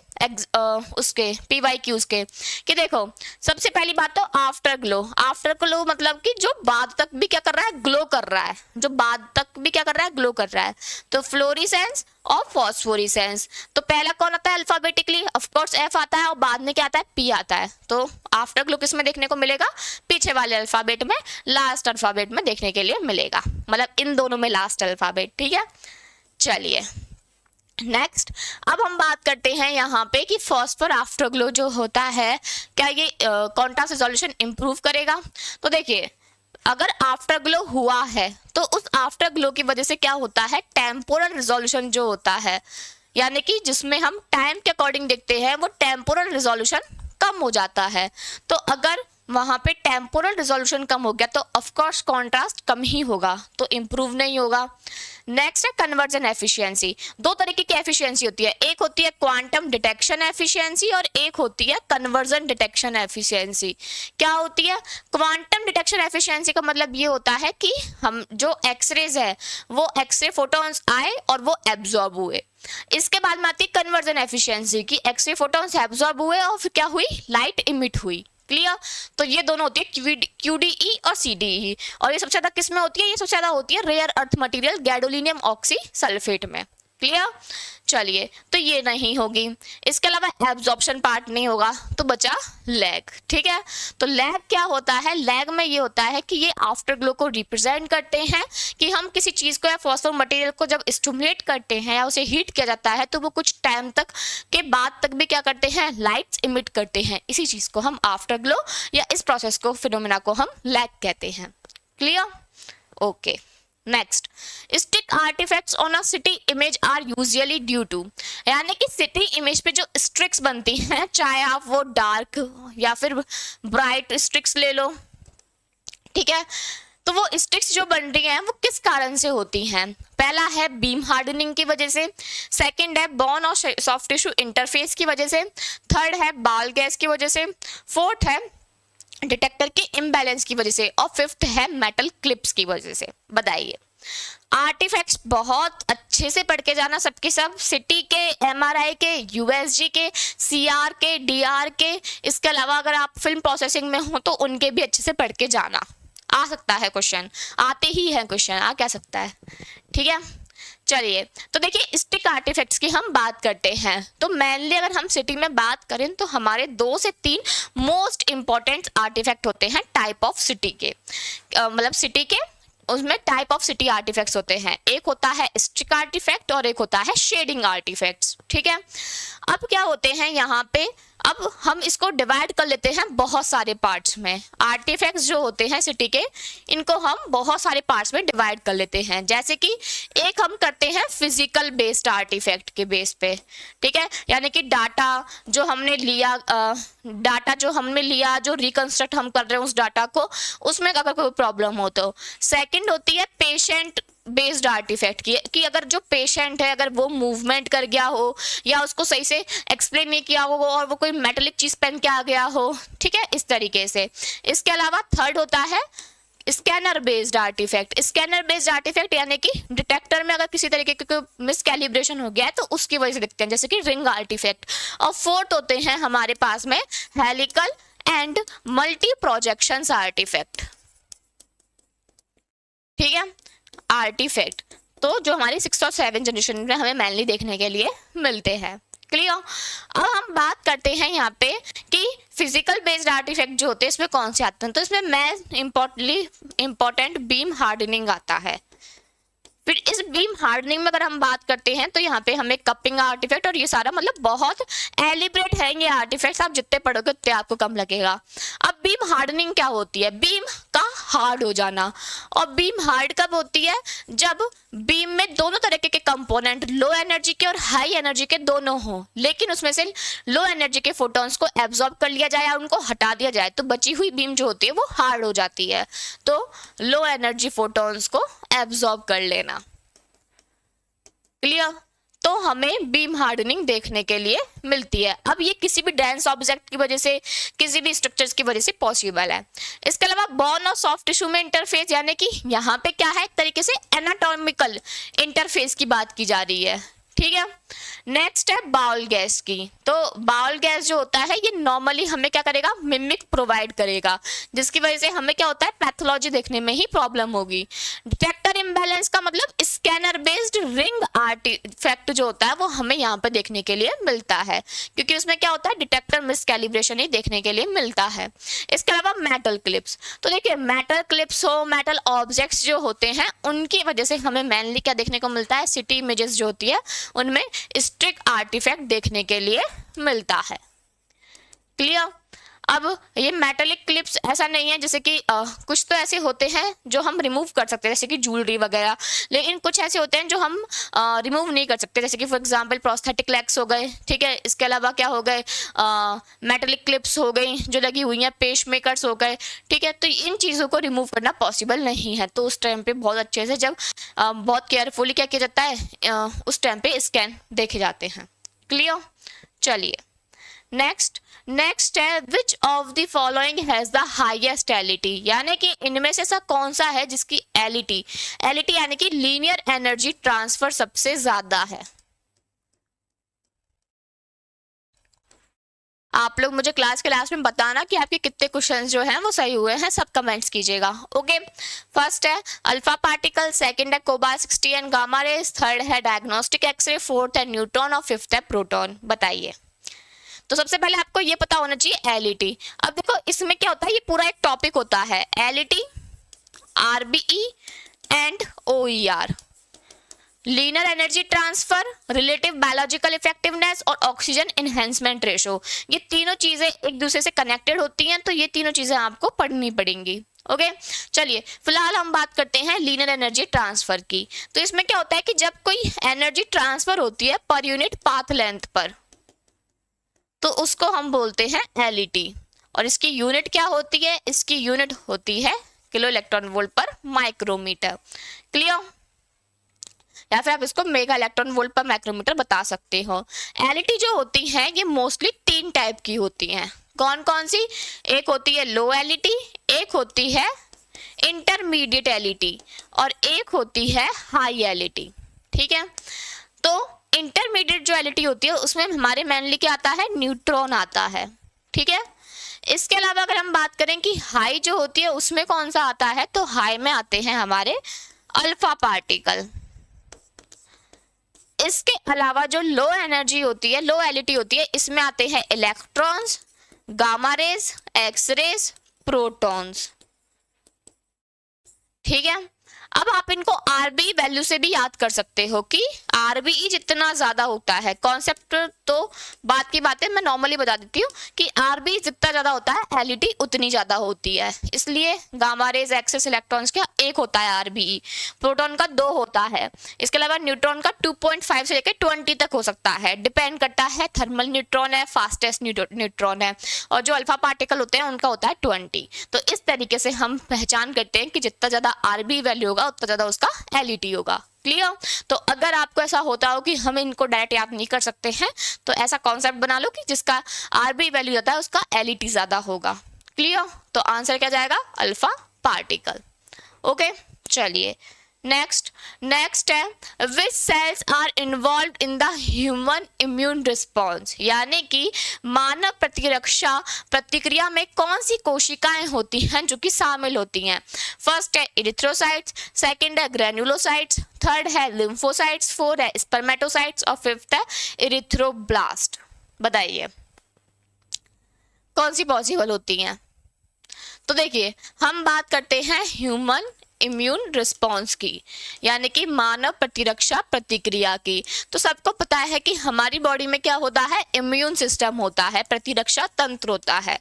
उसके PYQs के, कि देखो सबसे पहली बात तो आफ्टर ग्लो मतलब कि जो बाद तक भी क्या कर रहा है, ग्लो कर रहा है, जो बाद तक भी क्या कर रहा है, ग्लो कर रहा है। तो फ्लोरेसेंस और फॉस्फोरेसेंस, तो पहला कौन आता है अल्फाबेटिकली, ऑफ कोर्स F आता है, और बाद में क्या आता है, P आता है। तो आफ्टर ग्लो किस में देखने को मिलेगा, पीछे वाले अल्फाबेट में, लास्ट अल्फाबेट में देखने के लिए मिलेगा, मतलब इन दोनों में लास्ट अल्फाबेट। ठीक है, चलिए नेक्स्ट अब हम बात करते हैं यहाँ पे कि फॉस्फोर आफ्टर ग्लो जो होता है क्या ये कॉन्ट्रास्ट रिजोल्यूशन इंप्रूव करेगा। तो देखिए, अगर आफ्टर ग्लो हुआ है तो उस आफ्टर ग्लो की वजह से क्या होता है, टेम्पोरल रिजोल्यूशन जो होता है, यानी कि जिसमें हम टाइम के अकॉर्डिंग देखते हैं, वो टेम्पोरल रिजोल्यूशन कम हो जाता है। तो अगर वहाँ पे टेम्पोरल रिजोल्यूशन कम हो गया तो ऑफ कोर्स कॉन्ट्रास्ट कम ही होगा, तो इम्प्रूव नहीं होगा। नेक्स्ट है कन्वर्जन एफिशिएंसी। दो तरीके की एफिशिएंसी होती है, एक होती है क्वांटम डिटेक्शन एफिशिएंसी और एक होती है कन्वर्जन डिटेक्शन एफिशिएंसी। क्या होती है क्वांटम डिटेक्शन एफिशिएंसी का मतलब ये होता है कि हम जो एक्सरेज है वो एक्सरे फोटॉन्स आए और वो एब्जॉर्ब हुए, इसके बाद में आती है कन्वर्जन एफिशिएंसी की, एक्सरे फोटॉन्स एब्जॉर्ब हुए और फिर क्या हुई, लाइट इमिट हुई। क्लियर? तो ये दोनों होती है QDE और CDE, और ये सबसे ज्यादा किस में होती है, ये सबसे ज्यादा होती है रेयर अर्थ मटेरियल गैडोलिनियम ऑक्सीसल्फेट में। क्लियर? चलिए, तो ये नहीं होगी। इसके अलावा एब्जॉर्प्शन पार्ट नहीं होगा, तो बचा लैग। ठीक है, तो लैग क्या होता है, लैग में ये होता है कि ये आफ्टर ग्लो को रिप्रेजेंट करते हैं कि हम किसी चीज को या फॉस्फोर मटेरियल को जब स्टिमुलेट करते हैं या उसे हीट किया जाता है तो वो कुछ टाइम तक के बाद तक भी क्या करते हैं, लाइट्स इमिट करते हैं। इसी चीज को हम आफ्टर ग्लो या इस प्रोसेस को, फिनोमेना को हम लैग कहते हैं। Clear? Okay. Next, streak artifacts on a CT image are usually due to, यानी कि सिटी इमेज पे जो स्ट्रिक्स बनती हैं, चाहे आप वो डार्क या फिर ब्राइट स्ट्रिक्स ले लो, ठीक है, तो वो स्टिक्स जो बन रही हैं वो किस कारण से होती हैं। पहला है बीम हार्डनिंग की वजह से, सेकंड है बोन और सॉफ्ट टिश्यू इंटरफेस की वजह से, थर्ड है बाल गैस की वजह से, फोर्थ है डिटेक्टर के इम्बैलेंस की वजह से, और फिफ्थ है मेटल क्लिप्स की वजह से। बताइए, आर्टिफैक्ट्स बहुत अच्छे से पढ़ के जाना, सबके सब, सिटी के, MRI के, USG के, CR के, DR के, इसके अलावा अगर आप फिल्म प्रोसेसिंग में हो तो उनके भी अच्छे से पढ़ के जाना। आ सकता है क्वेश्चन, आते ही है क्वेश्चन, आ क्या सकता है। ठीक है, चलिए, तो देखिए स्टिक आर्टिफैक्ट्स की हम बात करते हैं, तो मेनली अगर हम सिटी में बात करें तो हमारे 2 से 3 मोस्ट इंपॉर्टेंट आर्टिफैक्ट होते हैं टाइप ऑफ सिटी के, मतलब सिटी के उसमें टाइप ऑफ सिटी आर्टिफैक्ट्स होते हैं। एक होता है स्टिक आर्टिफैक्ट और एक होता है शेडिंग आर्टिफैक्ट्स। ठीक है, अब क्या होते हैं यहाँ पे, अब हम इसको डिवाइड कर लेते हैं बहुत सारे पार्ट्स में। आर्टिफैक्ट्स जो होते हैं सिटी के, इनको हम बहुत सारे पार्ट्स में डिवाइड कर लेते हैं। जैसे कि एक हम करते हैं फिजिकल बेस्ड आर्टिफैक्ट के बेस पे, ठीक है, यानी कि डाटा जो हमने लिया, जो रिकंस्ट्रक्ट हम कर रहे हैं उस डाटा को, उसमें अगर कोई प्रॉब्लम हो तो। सेकेंड होती है पेशेंट बेस्ड आर्टिफैक्ट की, कि अगर जो पेशेंट है अगर वो मूवमेंट कर गया हो या उसको सही से एक्सप्लेन नहीं किया हो और वो कोई मेटेलिक चीज पहन के आ गया हो, ठीक है, इस तरीके से। इसके अलावा थर्ड होता है scanner based artifact. Scanner based artifact यानी कि डिटेक्टर में अगर किसी तरीके का मिसकैलिब्रेशन हो गया है तो उसकी वजह से दिखते हैं, जैसे कि रिंग आर्टिफैक्ट। और फोर्थ होते हैं हमारे पास में helical and multi projections artifact. ठीक है, आर्टिफैक्ट तो जो हमारी 6 और 7 जनरेशन में हमें मेनली देखने के लिए मिलते हैं। क्लियर? अब हम बात करते हैं यहाँ पे कि फिजिकल बेस्ड आर्टिफैक्ट जो होते हैं इसमें कौन से आते हैं, तो इसमें इम्पोर्टेंट बीम हार्डनिंग आता है। फिर इस बीम हार्डनिंग में अगर हम बात करते हैं तो यहाँ पे हमें कपिंग आर्टिफैक्ट, और ये सारा मतलब बहुत एलिब्रेट है ये आर्टिफैक्ट्स, आप जितने पढ़ोगे उतने आपको कम लगेगा। अब बीम हार्डनिंग क्या होती है, बीम का हार्ड हो जाना। और बीम हार्ड कब होती है, जब बीम में दोनों तरीके के कंपोनेंट, लो एनर्जी के और हाई एनर्जी के दोनों हो, लेकिन उसमें से लो एनर्जी के फोटॉन्स को एब्जॉर्ब कर लिया जाए या उनको हटा दिया जाए, तो बची हुई बीम जो होती है वो हार्ड हो जाती है। तो लो एनर्जी फोटॉन्स को एब्जॉर्ब कर लेना। क्लियर? तो हमें बीम हार्डनिंग देखने के लिए मिलती है। अब ये किसी भी डेंस ऑब्जेक्ट की वजह से, किसी भी स्ट्रक्चर्स की वजह से पॉसिबल है। इसके अलावा बोन और सॉफ्ट टिश्यू में इंटरफेस, यानी कि यहाँ पे क्या है, एक तरीके से एनाटॉमिकल इंटरफेस की बात की जा रही है। ठीक है, नेक्स्ट है बाउल गैस की। तो बाउल गैस जो होता है ये नॉर्मली हमें क्या करेगा, मिमिक प्रोवाइड करेगा, जिसकी वजह से हमें क्या होता है, पैथोलॉजी देखने में ही प्रॉब्लम होगी। डिटेक्टर इम्बैलेंस का मतलब स्कैनर बेस्ड रिंग आर्टिफैक्ट जो होता है वो हमें यहाँ पे देखने के लिए मिलता है, क्योंकि उसमें क्या होता है, डिटेक्टर मिसकैलिब्रेशन ही देखने के लिए मिलता है। इसके अलावा मेटल क्लिप्स, तो देखिए मेटल क्लिप्स हो, मेटल ऑब्जेक्ट्स जो होते हैं उनकी वजह से हमें मेनली क्या देखने को मिलता है, सिटी इमेजेस जो होती है उनमें स्टिक आर्टिफैक्ट देखने के लिए मिलता है। क्लियर? अब ये मेटालिक क्लिप्स ऐसा नहीं है, जैसे कि कुछ तो ऐसे होते हैं जो हम रिमूव कर सकते हैं, जैसे कि ज्वेलरी वगैरह, लेकिन कुछ ऐसे होते हैं जो हम रिमूव नहीं कर सकते, जैसे कि फॉर एग्जांपल प्रोस्थेटिक लेग्स हो गए। ठीक है, इसके अलावा क्या हो गए, मेटालिक क्लिप्स हो गई जो लगी हुई हैं, पेश मेकर्स हो गए। ठीक है, तो इन चीज़ों को रिमूव करना पॉसिबल नहीं है, तो उस टाइम पे बहुत अच्छे से जब बहुत केयरफुली क्या किया जाता है, उस टाइम पे स्कैन देखे जाते हैं। क्लियर? चलिए नेक्स्ट है विच of the following has the highest LeT, यानी कि इनमें से ऐसा कौन सा है जिसकी एलिटी यानी कि लीनियर एनर्जी ट्रांसफर सबसे ज्यादा है। आप लोग मुझे क्लास के लास्ट में बताना कि आपके कितने क्वेश्चन जो हैं वो सही हुए हैं, सब कमेंट्स कीजिएगा। ओके, फर्स्ट है अल्फा पार्टिकल, सेकंड है cobalt 60 and gamma rays, third है डायग्नोस्टिक एक्सरे, फोर्थ है न्यूट्रॉन और फिफ्थ है प्रोटॉन। बताइए। तो सबसे पहले आपको ये पता होना चाहिए एलईटी। अब देखो इसमें क्या होता है, ये पूरा एक टॉपिक होता है, LET, RBE and OER, linear energy transfer, relative biological effectiveness और ऑक्सीजन एनहेंसमेंट रेशो। ये तीनों चीजें एक दूसरे से कनेक्टेड होती हैं, तो ये तीनों चीजें आपको पढ़नी पड़ेंगी। ओके, चलिए फिलहाल हम बात करते हैं लीनियर एनर्जी ट्रांसफर की। तो इसमें क्या होता है कि जब कोई एनर्जी ट्रांसफर होती है पर यूनिट पाथ लेंथ पर, तो उसको हम बोलते हैं एलईटी। और इसकी यूनिट क्या होती है, इसकी यूनिट होती है किलो इलेक्ट्रॉन वोल्ट पर माइक्रोमीटर। क्लियर? या फिर आप इसको मेगा इलेक्ट्रॉन वोल्ट पर माइक्रोमीटर बता सकते हो। एलईटी जो होती है ये मोस्टली 3 टाइप की होती हैं। कौन कौन सी? एक होती है लो एलईटी, एक होती है इंटरमीडिएट एलईटी और एक होती है हाई एलईटी। ठीक है, तो इंटरमीडिएट जो एलईटी होती है उसमें हमारे मेनली क्या आता है, न्यूट्रॉन आता है। ठीक है, इसके अलावा अगर हम बात करें कि हाई जो होती है उसमें कौन सा आता है, तो हाई में आते हैं हमारे अल्फा पार्टिकल। इसके अलावा जो लो एनर्जी होती है, लो एलईटी होती है, इसमें आते हैं electrons, gamma rays, X rays, protons. ठीक है, अब आप इनको आरबीई वैल्यू से भी याद कर सकते हो कि आरबीई जितना ज्यादा होता है, कॉन्सेप्ट तो बात की बात है, मैं नॉर्मली बता देती हूँ कि आरबीई जितना ज्यादा होता है एलईटी उतनी ज्यादा होती है। इसलिए गामा रेज, एक्सेस, इलेक्ट्रॉन्स का 1 होता है आरबीई, प्रोटॉन का 2 होता है। इसके अलावा न्यूट्रॉन का 2.5 से लेकर 20 तक हो सकता है, डिपेंड करता है, थर्मल न्यूट्रॉन है, फास्टेस्ट न्यूट्रॉन है, और जो अल्फा पार्टिकल होते हैं उनका होता है 20। तो इस तरीके से हम पहचान करते हैं कि जितना ज्यादा आरबीई वैल्यू होगा उतना ज्यादा उसका एलईटी होगा। क्लियर? तो अगर आपको ऐसा होता हो कि हम इनको डायरेक्ट याद नहीं कर सकते हैं, तो ऐसा कॉन्सेप्ट बना लो कि जिसका आरबीई वैल्यू होता है उसका एलईटी ज्यादा होगा। क्लियर? तो आंसर क्या जाएगा, अल्फा पार्टिकल। ओके, चलिए नेक्स्ट है which cells are involved in the human immune response, यानी कि मानव प्रतिरक्षा प्रतिक्रिया में कौन सी कोशिकाएं होती हैं जो कि शामिल होती हैं। फर्स्ट है इरिथ्रोसाइट्स, सेकंड है ग्रेन्युलोसाइट्स, थर्ड है लिम्फोसाइट्स, फोर्थ है स्पर्मेटोसाइट्स और फिफ्थ है इरिथ्रोब्लास्ट। बताइए कौन सी पॉसिबल होती हैं। तो देखिए हम बात करते हैं ह्यूमन इम्यून रिस्पॉन्स की, यानी कि मानव प्रतिरक्षा प्रतिक्रिया की। तो सबको पता है कि हमारी बॉडी में क्या होता है, इम्यून सिस्टम होता है, प्रतिरक्षा तंत्र होता है।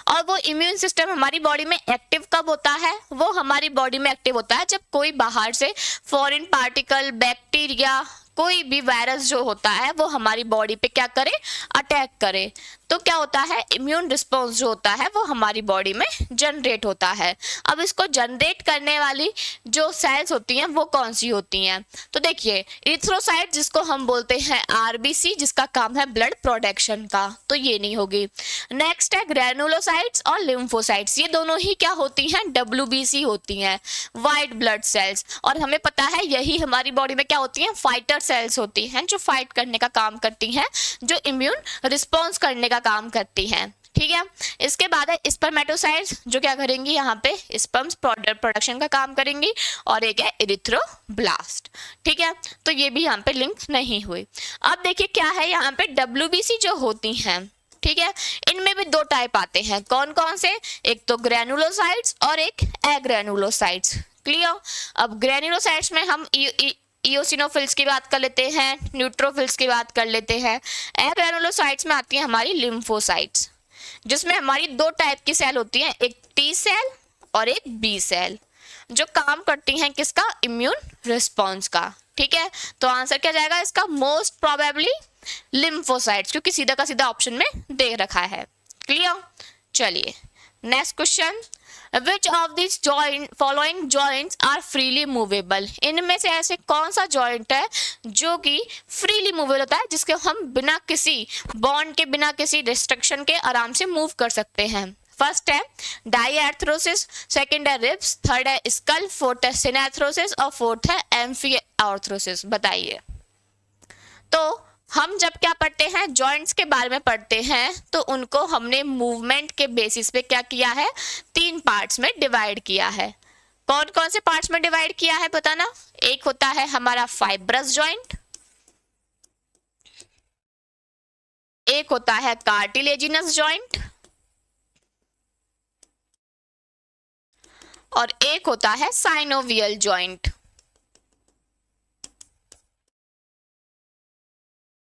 और वो इम्यून सिस्टम हमारी बॉडी में एक्टिव कब होता है, वो हमारी बॉडी में एक्टिव होता है जब कोई बाहर से फॉरेन पार्टिकल, बैक्टीरिया, कोई भी वायरस जो होता है वो हमारी बॉडी पे क्या करे, अटैक करे। तो क्या होता है, इम्यून रिस्पॉन्स जो होता है वो हमारी बॉडी में जनरेट होता है। अब इसको जनरेट करने वाली जो सेल्स होती हैं वो कौन सी होती हैं। तो देखिए इरिथ्रोसाइट जिसको हम बोलते हैं आरबीसी, जिसका काम है ब्लड प्रोटेक्शन का, तो ये नहीं होगी। नेक्स्ट है ग्रेनुलोसाइट्स और लिम्फोसाइट्स, ये दोनों ही क्या होती हैं, डब्ल्यूबीसी होती हैं, वाइट ब्लड सेल्स। और हमें पता है यही हमारी बॉडी में क्या होती हैं, फाइटर सेल्स होती हैं जो फाइट करने का काम करती हैं, जो इम्यून रिस्पॉन्स करने का काम करती हैं। ठीक है, इसके बाद है स्पर्मेटोसाइट्स जो क्या करेंगी, यहाँ पे स्पर्म्स प्रोडक्शन का काम करेंगी, और एक है इरिथ्रोब्लास्ट। ठीक है, तो ये भी यहाँ पे लिंक नहीं हुई। अब देखिए क्या है यहाँ पे, डब्ल्यूबीसी जो होती हैं, ठीक है, इनमें भी 2 टाइप आते हैं। कौन कौन से, एक तो ग्रेनुलोसाइट्स और एक एग्रेनुलोसाइट्स। क्लियर? अब ग्रेनुलोसाइट्स में हम इओसिनोफिल्स की बात कर लेते हैं, न्यूट्रोफिल्स की बात कर लेते हैं। एग्रेनुलोसाइट्स में आती है हमारी लिम्फोसाइट्स, जिसमें हमारी 2 टाइप की सेल होती हैं, एक टी सेल और एक बी सेल, जो काम करती हैं किसका, इम्यून रिस्पॉन्स का। ठीक है, तो आंसर क्या जाएगा इसका, मोस्ट प्रोबेबली लिम्फोसाइट्स, क्योंकि सीधा का सीधा ऑप्शन में दे रखा है। क्लियर? चलिए next question, Which of these following joints are freely movable? इनमें से ऐसे कौन सा जॉइंट है जो कि फ्रीली मूवेबल होता है, जिसके हम बिना किसी बॉन्ड के, बिना किसी रिस्ट्रिक्शन के आराम से मूव कर सकते हैं। फर्स्ट है डाईआर्थरोसिस, सेकंड है रिब्स, थर्ड है स्कल, फोर्थ है सिनैथ्रोसिस और फोर्थ है एम्फीआर्थरोसिस। बताइए। तो हम जब क्या पढ़ते हैं, जॉइंट्स के बारे में पढ़ते हैं, तो उनको हमने मूवमेंट के बेसिस पे क्या किया है, 3 पार्ट्स में डिवाइड किया है। कौन कौन से पार्ट्स में डिवाइड किया है बताना। एक होता है हमारा फाइब्रस जॉइंट, एक होता है कार्टिलेजिनस जॉइंट, और एक होता है साइनोवियल जॉइंट।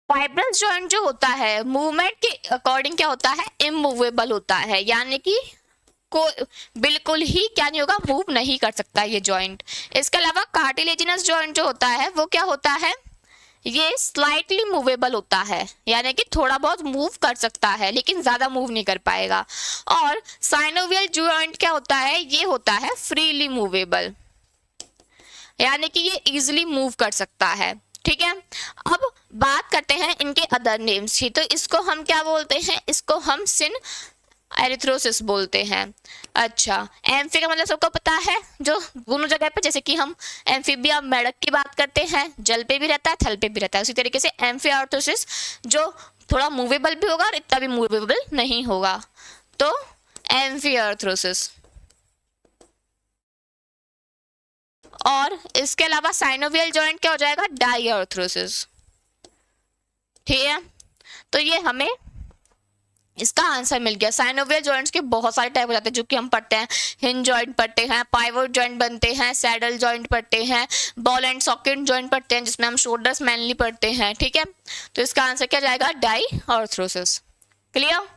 फाइब्रस जॉइंट जो होता है मूवमेंट के अकॉर्डिंग क्या होता है, इमूवेबल होता है, यानी कि कोई बिल्कुल ही क्या नहीं होगा, मूव नहीं कर सकता ये जॉइंट। इसके अलावा कार्टिलेजिनस जॉइंट जो होता है वो क्या होता है, ये स्लाइटली मूवेबल होता है, यानी कि थोड़ा बहुत मूव कर सकता है लेकिन ज्यादा मूव नहीं कर पाएगा। और साइनोवियल जॉइंट क्या होता है, ये होता है फ्रीली मूवेबल, यानी कि ये इजीली मूव कर सकता है। ठीक है, अब बात करते हैं इनके अदर नेम्स की। तो इसको हम क्या बोलते हैं, इसको हम सिन एरिथ्रोसिस बोलते हैं। अच्छा, एम्फी का मतलब सबको पता है, जो दोनों जगह पे, जैसे कि हम एम्फीबिया मेढक की बात करते हैं, जल पे भी रहता है थल पे भी रहता है, उसी तरीके से एम्फी एरिथ्रोसिस जो थोड़ा मूवेबल भी होगा और इतना भी मूवेबल नहीं होगा, तो एम्फी एरिथ्रोसिस। और इसके अलावा साइनोवियल जॉइंट क्या हो जाएगा, डाईआर्थ्रोसिस। ठीक है, तो ये हमें इसका आंसर मिल गया। साइनोवियल जॉइंट्स के बहुत सारे टाइप हो जाते हैं जो कि हम पढ़ते हैं, हिंज जॉइंट पढ़ते हैं, पाइवोट जॉइंट बनते हैं, सैडल जॉइंट पढ़ते हैं, बॉल एंड सॉकेट जॉइंट पढ़ते हैं जिसमें हम शोल्डर्स मेनली पढ़ते हैं। ठीक है, तो इसका आंसर क्या जाएगा, डाईआर्थ्रोसिस। क्लियर,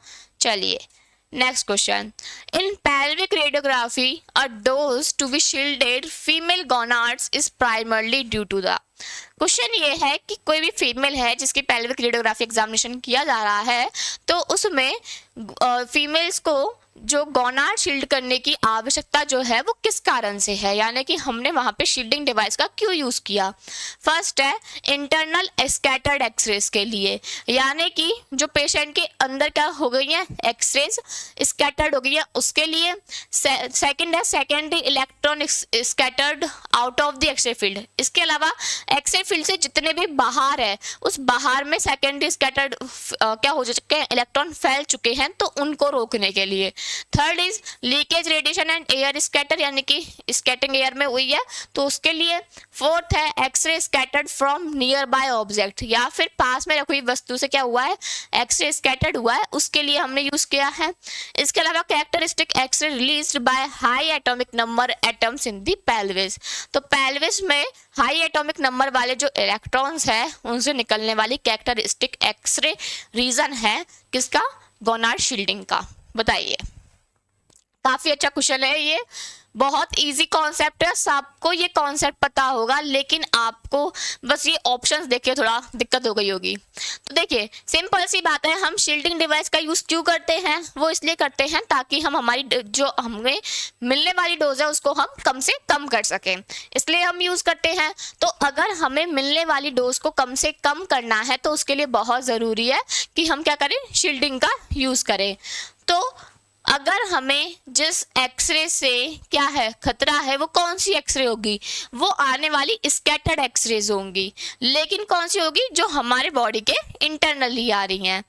चलिए next question. In pelvic radiography a dose to be shielded female gonads is primarily due to the। Question ये है कि कोई भी फीमेल है जिसकी pelvic radiography एग्जामिनेशन किया जा रहा है, तो उसमें फीमेल्स को जो गोनाड शील्ड करने की आवश्यकता जो है वो किस कारण से है, यानी कि हमने वहां पे शील्डिंग डिवाइस का क्यों यूज किया। फर्स्ट है इंटरनल स्कैटर्ड एक्सरेज के लिए, यानी कि जो पेशेंट के अंदर क्या हो गई है, एक्सरेज स्कैटर्ड हो गई है उसके लिए। सेकंड है secondary electron scattered out of the X ray field, इसके अलावा एक्सरे फील्ड से जितने भी बाहर है उस बाहर में सेकेंडरी स्कैटर्ड क्या हो चुके हैं, इलेक्ट्रॉन फैल चुके हैं, तो उनको रोकने के लिए। Third is leakage radiation and air scatter, यानी कि स्कैटरिंग एयर में हुई है तो उसके लिए। फोर्थ है X ray scattered from nearby object, या फिर पास में रखी हुई वस्तु से क्या हुआ है, एक्सरे स्कैटर्ड हुआ है, उसके लिए हमने यूज किया है। इसके अलावा characteristic X ray released by high atomic number atoms in the pelvis, तो पेल्विस में हाई एटॉमिक नंबर वाले जो इलेक्ट्रॉन्स है उनसे निकलने वाली कैरेक्टरिस्टिक एक्सरे रीजन है किसका, गोनाड शील्डिंग का। बताइए, काफी अच्छा क्वेश्चन है ये, बहुत इजी कॉन्सेप्ट है, सबको ये कॉन्सेप्ट पता होगा, लेकिन आपको बस ये ऑप्शंस देख के थोड़ा दिक्कत हो गई होगी। तो देखिए सिंपल सी बात है, हम शील्डिंग डिवाइस का यूज क्यों करते हैं, वो इसलिए करते हैं ताकि हम हमारी जो हमें मिलने वाली डोज है उसको हम कम से कम कर सकें, इसलिए हम यूज करते हैं। तो अगर हमें मिलने वाली डोज को कम से कम करना है तो उसके लिए बहुत जरूरी है कि हम क्या करें, शील्डिंग का यूज करें। तो अगर हमें जिस एक्सरे से क्या है खतरा है, वो कौन सी एक्सरे होगी, वो आने वाली स्कैटर्ड एक्सरेज होंगी, लेकिन कौन सी होगी, जो हमारे बॉडी के इंटरनली आ रही हैं।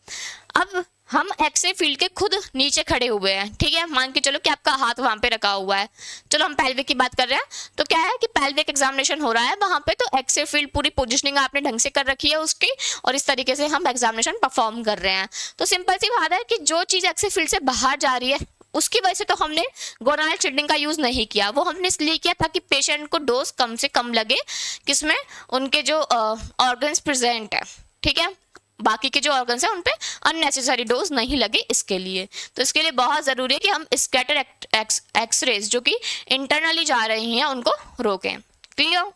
अब हम एक्सरे फील्ड के खुद नीचे खड़े हुए हैं, ठीक है, मान के चलो कि आपका हाथ वहां पे रखा हुआ है, चलो हम पेल्विक की बात कर रहे हैं, तो क्या है कि पेल्विक एग्जामिनेशन हो रहा है वहां पे, तो एक्सरे फील्ड पूरी पोजिशनिंग आपने ढंग से कर रखी है उसकी, और इस तरीके से हम एग्जामिनेशन परफॉर्म कर रहे हैं। तो सिंपल सी बात है कि जो चीज एक्सरे फील्ड से बाहर जा रही है उसकी वजह से तो हमने गोनाड शील्डिंग का यूज नहीं किया, वो हमने इसलिए किया ताकि पेशेंट को डोज कम से कम लगे, किसमें, उनके जो ऑर्गन्स प्रेजेंट है, ठीक है, बाकी के जो ऑर्गन्स हैं उन पे अननेसेसरी डोज नहीं लगे इसके लिए। तो इसके लिए बहुत ज़रूरी है कि हम स्कैटर एक्सरेज जो कि इंटरनली जा रही हैं उनको रोकें। क्लियर,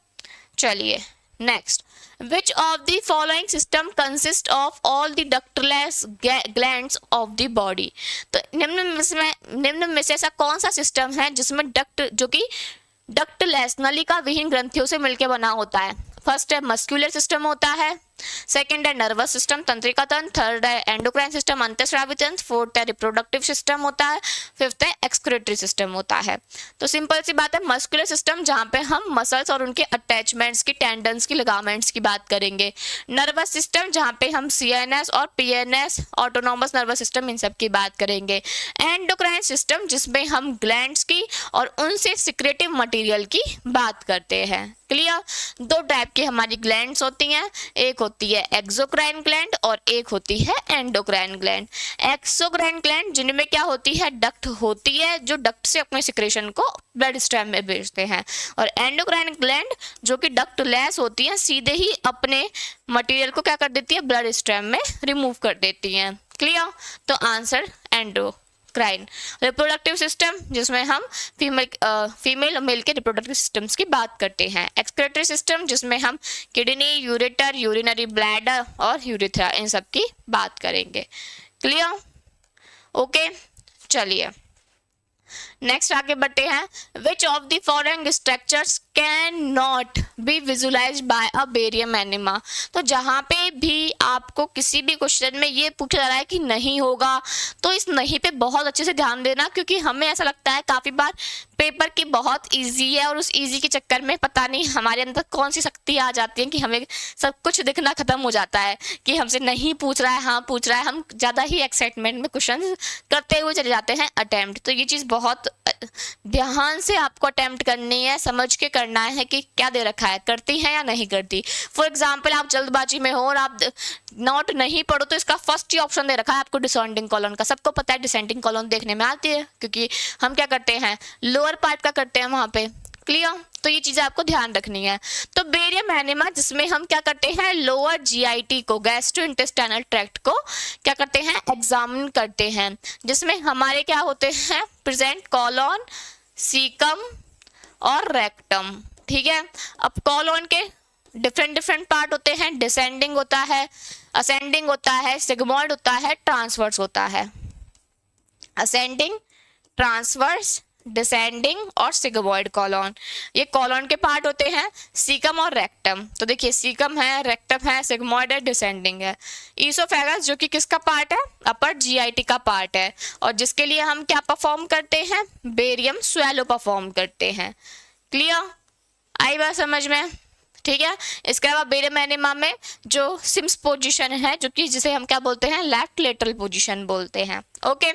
चलिए next. Which of the following system consist of all the ductless glands of the body? तो निम्न में से ऐसा कौन सा सिस्टम है जिसमें डक्ट जो कि डक्टलेस नलिका विहीन ग्रंथियों से मिलकर बना होता है। फर्स्ट है मस्कुलर सिस्टम होता है, सेकंड है नर्वस सिस्टम, तंत्रिका तंत्र, थर्ड है एंडोक्राइन सिस्टम, अंतःस्रावी तंत्र, फोर्थ है रिप्रोडक्टिव सिस्टम होता है, फिफ्थ है एक्सक्रीटरी सिस्टम होता है। तो सिंपल सी बात है, मस्कुलर सिस्टम जहाँ पे हम मसल्स और उनके अटैचमेंट्स की, टेंडन्स की, लिगामेंट्स की बात करेंगे। नर्वस सिस्टम जहाँ पे हम सीएनएस और पीएनएस, ऑटोनॉमस नर्वस सिस्टम, इन सब की बात करेंगे। एंडोक्राइन सिस्टम जिसमें हम ग्लैंड्स की और उनसे सिक्रेटिव मटेरियल की बात करते हैं। क्लियर? दो टाइप की हमारी ग्लैंड्स होती हैं, एक होती है एक्सोक्राइन ग्लैंड और एक होती है एंडोक्राइन ग्लैंड। एक्सोक्राइन ग्लैंड जिनमें क्या होती है, डक्ट होती है जो डक्ट से अपने सिक्रेशन को ब्लड स्ट्रीम में भेजते हैं, और एंडोक्राइन ग्लैंड जो कि डक्ट लेस होती है, सीधे ही अपने मटेरियल को क्या कर देती है, ब्लड स्ट्रीम में रिमूव कर देती हैं। क्लियर? तो आंसर एंडोक्राइन। रिप्रोडक्टिव सिस्टम जिसमें हम फीमेल और मेल के रिप्रोडक्टिव सिस्टम्स की बात करते हैं। एक्सक्रीटरी सिस्टम जिसमें हम किडनी, यूरेटर, यूरिनरी ब्लैडर और यूरिथ्रा, इन सब की बात करेंगे। क्लियर? ओके, चलिए नेक्स्ट आगे बढ़ते हैं। Which of the following structures can not be visualize by a barium enema. तो जहाँ पे भी आपको किसी भी क्वेश्चन में ये पूछा जा रहा है कि नहीं होगा, तो इस नहीं पे बहुत अच्छे से ध्यान देना, क्योंकि हमें ऐसा लगता है काफ़ी बार पेपर की बहुत इजी है और उस इजी के चक्कर में पता नहीं हमारे अंदर कौन सी शक्ति आ जाती है कि हमें सब कुछ दिखना खत्म हो जाता है कि हमसे नहीं पूछ रहा है, हाँ पूछ रहा है, हम ज़्यादा ही एक्साइटमेंट में क्वेश्चन करते हुए चले जाते हैं अटेम्प्ट। तो ये चीज़ बहुत ध्यान से आपको अटेम्प्ट करनी है, समझ के करना है कि क्या दे रखा है, करती है या नहीं करती। फॉर एग्जाम्पल आप जल्दबाजी में हो और आप नोट नहीं पढ़ो, तो इसका फर्स्ट ही ऑप्शन दे रखा है आपको डिसेंडिंग कॉलम का। सबको पता है डिसेंडिंग कॉलम देखने में आती है, क्योंकि हम क्या करते हैं, लोअर पार्ट का करते हैं वहाँ पे। क्लियर? तो ये चीज़ें आपको ध्यान रखनी है। तो बेरियम एनिमा जिसमें हम क्या करते हैं, लोअर जीआईटी को, गैस्ट्रो इंटेस्टाइनल ट्रैक्ट को क्या करते हैं, एग्जामिन करते हैं, जिसमें हमारे क्या होते हैं, प्रेजेंट कॉलॉन, सीकम और रेक्टम। ठीक है? अब कॉलॉन के डिफरेंट पार्ट होते हैं, डिसेंडिंग होता है, असेंडिंग होता है, सिग्मॉइड होता है, ट्रांसवर्स होता है। असेंडिंग, ट्रांसवर्स, डिसेंडिंग और सिग्मॉइड कॉलॉन, ये कॉलॉन के पार्ट होते हैं। सीकम और रेक्टम, तो देखिए सीकम है, रेक्टम है, सिग्मॉइड है, डिसेंडिंग है। ईसोफेगस जो कि किसका पार्ट है, अपर जीआईटी का पार्ट है, और जिसके लिए हम क्या परफॉर्म करते हैं, बेरियम स्वेलो परफॉर्म करते हैं। क्लियर? आई बात समझ में? ठीक है? इसके अलावा बेरियम एनिमा में जो सिम्स पोजीशन है, जो कि जिसे हम क्या बोलते हैं, लेफ्ट लेटरल पोजीशन बोलते हैं। Okay,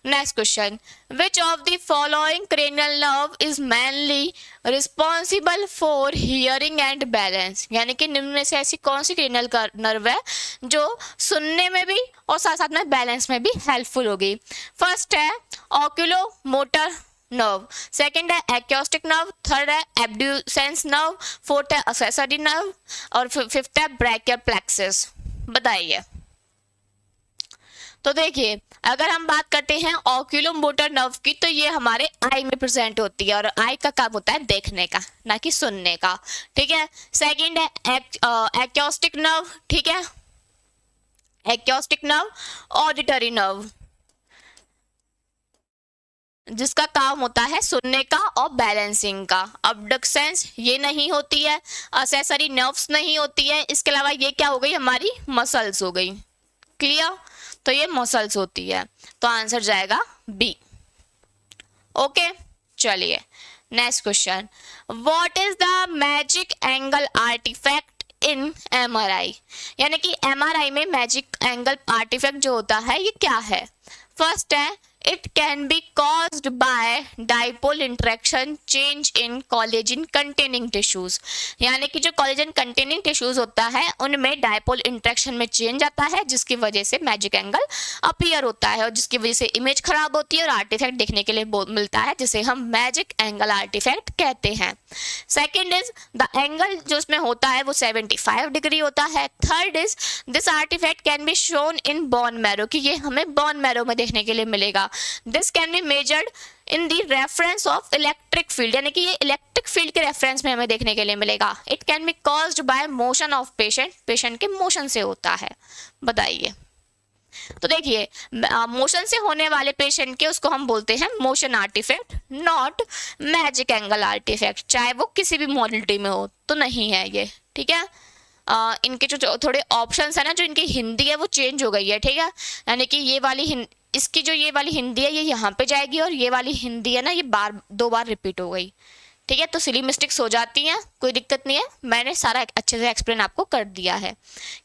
next question, which of the following cranial nerve is mainly responsible for hearing and balance. यानी कि निम्न में से ऐसी कौन सी क्रेनियल नर्व है जो सुनने में भी और साथ साथ में बैलेंस में भी हेल्पफुल होगी। फर्स्ट है ऑक्यूलोमोटर नर्व, सेकंड है एक्योस्टिक नर्व, थर्ड है एब्ड्यूसेंस नर्व, फोर्थ है एक्सेसरी नर्व और फिफ्थ है ब्रैकियल प्लेक्सस। बताइए। तो देखिए, अगर हम बात करते हैं ऑक्यूलोमोटर नर्व की, तो ये हमारे आई में प्रेजेंट होती है, और आई का काम होता है देखने का, ना कि सुनने का। ठीक है? सेकंड है एक्योस्टिक नर्व। ठीक है? एक्योस्टिक नर्व ऑडिटरी नर्व, जिसका काम होता है सुनने का और बैलेंसिंग का। अबडक्सेंस ये नहीं होती है, असेसरी नर्व्स नहीं होती है, इसके अलावा ये क्या हो गई, हमारी मसल्स हो गई। क्लियर? तो ये मसल्स होती है, तो आंसर जाएगा बी। ओके, चलिए next question, what is the magic angle artifact in MRI. यानी कि एमआरआई में मैजिक एंगल आर्टिफैक्ट जो होता है ये क्या है। फर्स्ट है it can be caused by dipole interaction change in collagen containing tissues। यानी कि जो collagen containing tissues होता है उनमें dipole interaction में चेंज आता है, जिसकी वजह से मैजिक एंगल अपीयर होता है और जिसकी वजह से इमेज खराब होती है और आर्टिफैक्ट देखने के लिए मिलता है, जिसे हम मैजिक एंगल आर्टिफैक्ट कहते हैं। सेकेंड इज द एंगल जो उसमें होता है वो 75 डिग्री होता है। Third is this artifact can be shown in bone marrow, कि ये हमें बोन मैरो में देखने के लिए मिलेगा। This can be measured in the reference of electric field, यानी कि ये इलेक्ट्रिक फील्ड के रेफरेंस में हमें देखने के लिए मिलेगा। It can be caused by motion of patient, patient के मोशन से होता है। बताइए। तो देखिए, मोशन से होने वाले पेशेंट के उसको हम बोलते हैं motion artifact, not magic angle artifact, चाहे वो किसी भी मॉडलिटी में हो तो नहीं है ये। ठीक है? इनके जो थोड़े ऑप्शंस है ना, जो इनकी हिंदी है वो चेंज हो गई है, ठीक है। यानी कि ये वाली इसकी जो ये वाली हिंदी है ये यहाँ पे जाएगी, और ये वाली हिंदी है ना ये दो बार रिपीट हो गई, ठीक है। तो सिली मिस्टेक्स हो जाती हैं, कोई दिक्कत नहीं है, मैंने सारा अच्छे से एक्सप्लेन आपको कर दिया है।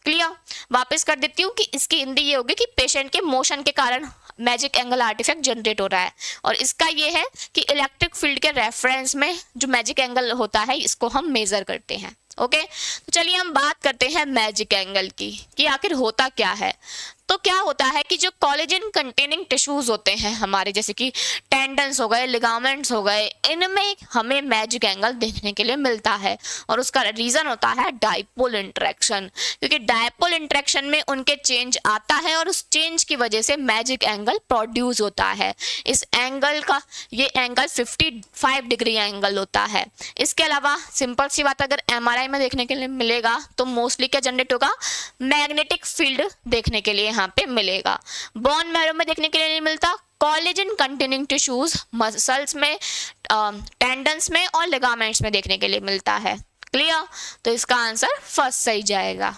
क्लियर? वापस कर देती हूँ कि इसकी हिंदी ये होगी कि पेशेंट के मोशन के कारण मैजिक एंगल आर्टिफैक्ट जनरेट हो रहा है, और इसका ये है कि इलेक्ट्रिक फील्ड के रेफरेंस में जो मैजिक एंगल होता है इसको हम मेजर करते हैं। ओके, तो चलिए हम बात करते हैं मैजिक एंगल की कि आखिर होता क्या है। तो क्या होता है कि जो कोलेजन कंटेनिंग टिश्यूज होते हैं हमारे, जैसे कि टेंडन्स हो गए, लिगामेंट्स हो गए, इनमें हमें मैजिक एंगल देखने के लिए मिलता है, और उसका रीजन होता है डाइपोल इंटरेक्शन, क्योंकि डाइपोल इंटरेक्शन में उनके चेंज आता है और उस चेंज की वजह से मैजिक एंगल प्रोड्यूस होता है। इस एंगल का ये एंगल 55 डिग्री एंगल होता है। इसके अलावा सिंपल सी बात, अगर MRI में देखने के लिए मिलेगा तो मोस्टली क्या जनरेट होगा, मैग्नेटिक फील्ड देखने के लिए यहाँ पे मिलेगा। बोन मैरो में देखने के लिए नहीं मिलता, कोलेजन कंटेनिंग टिश्यूज मसल्स में, टेंडन्स में और लिगामेंट्स में देखने के लिए मिलता है। क्लियर? तो इसका आंसर फर्स्ट सही जाएगा।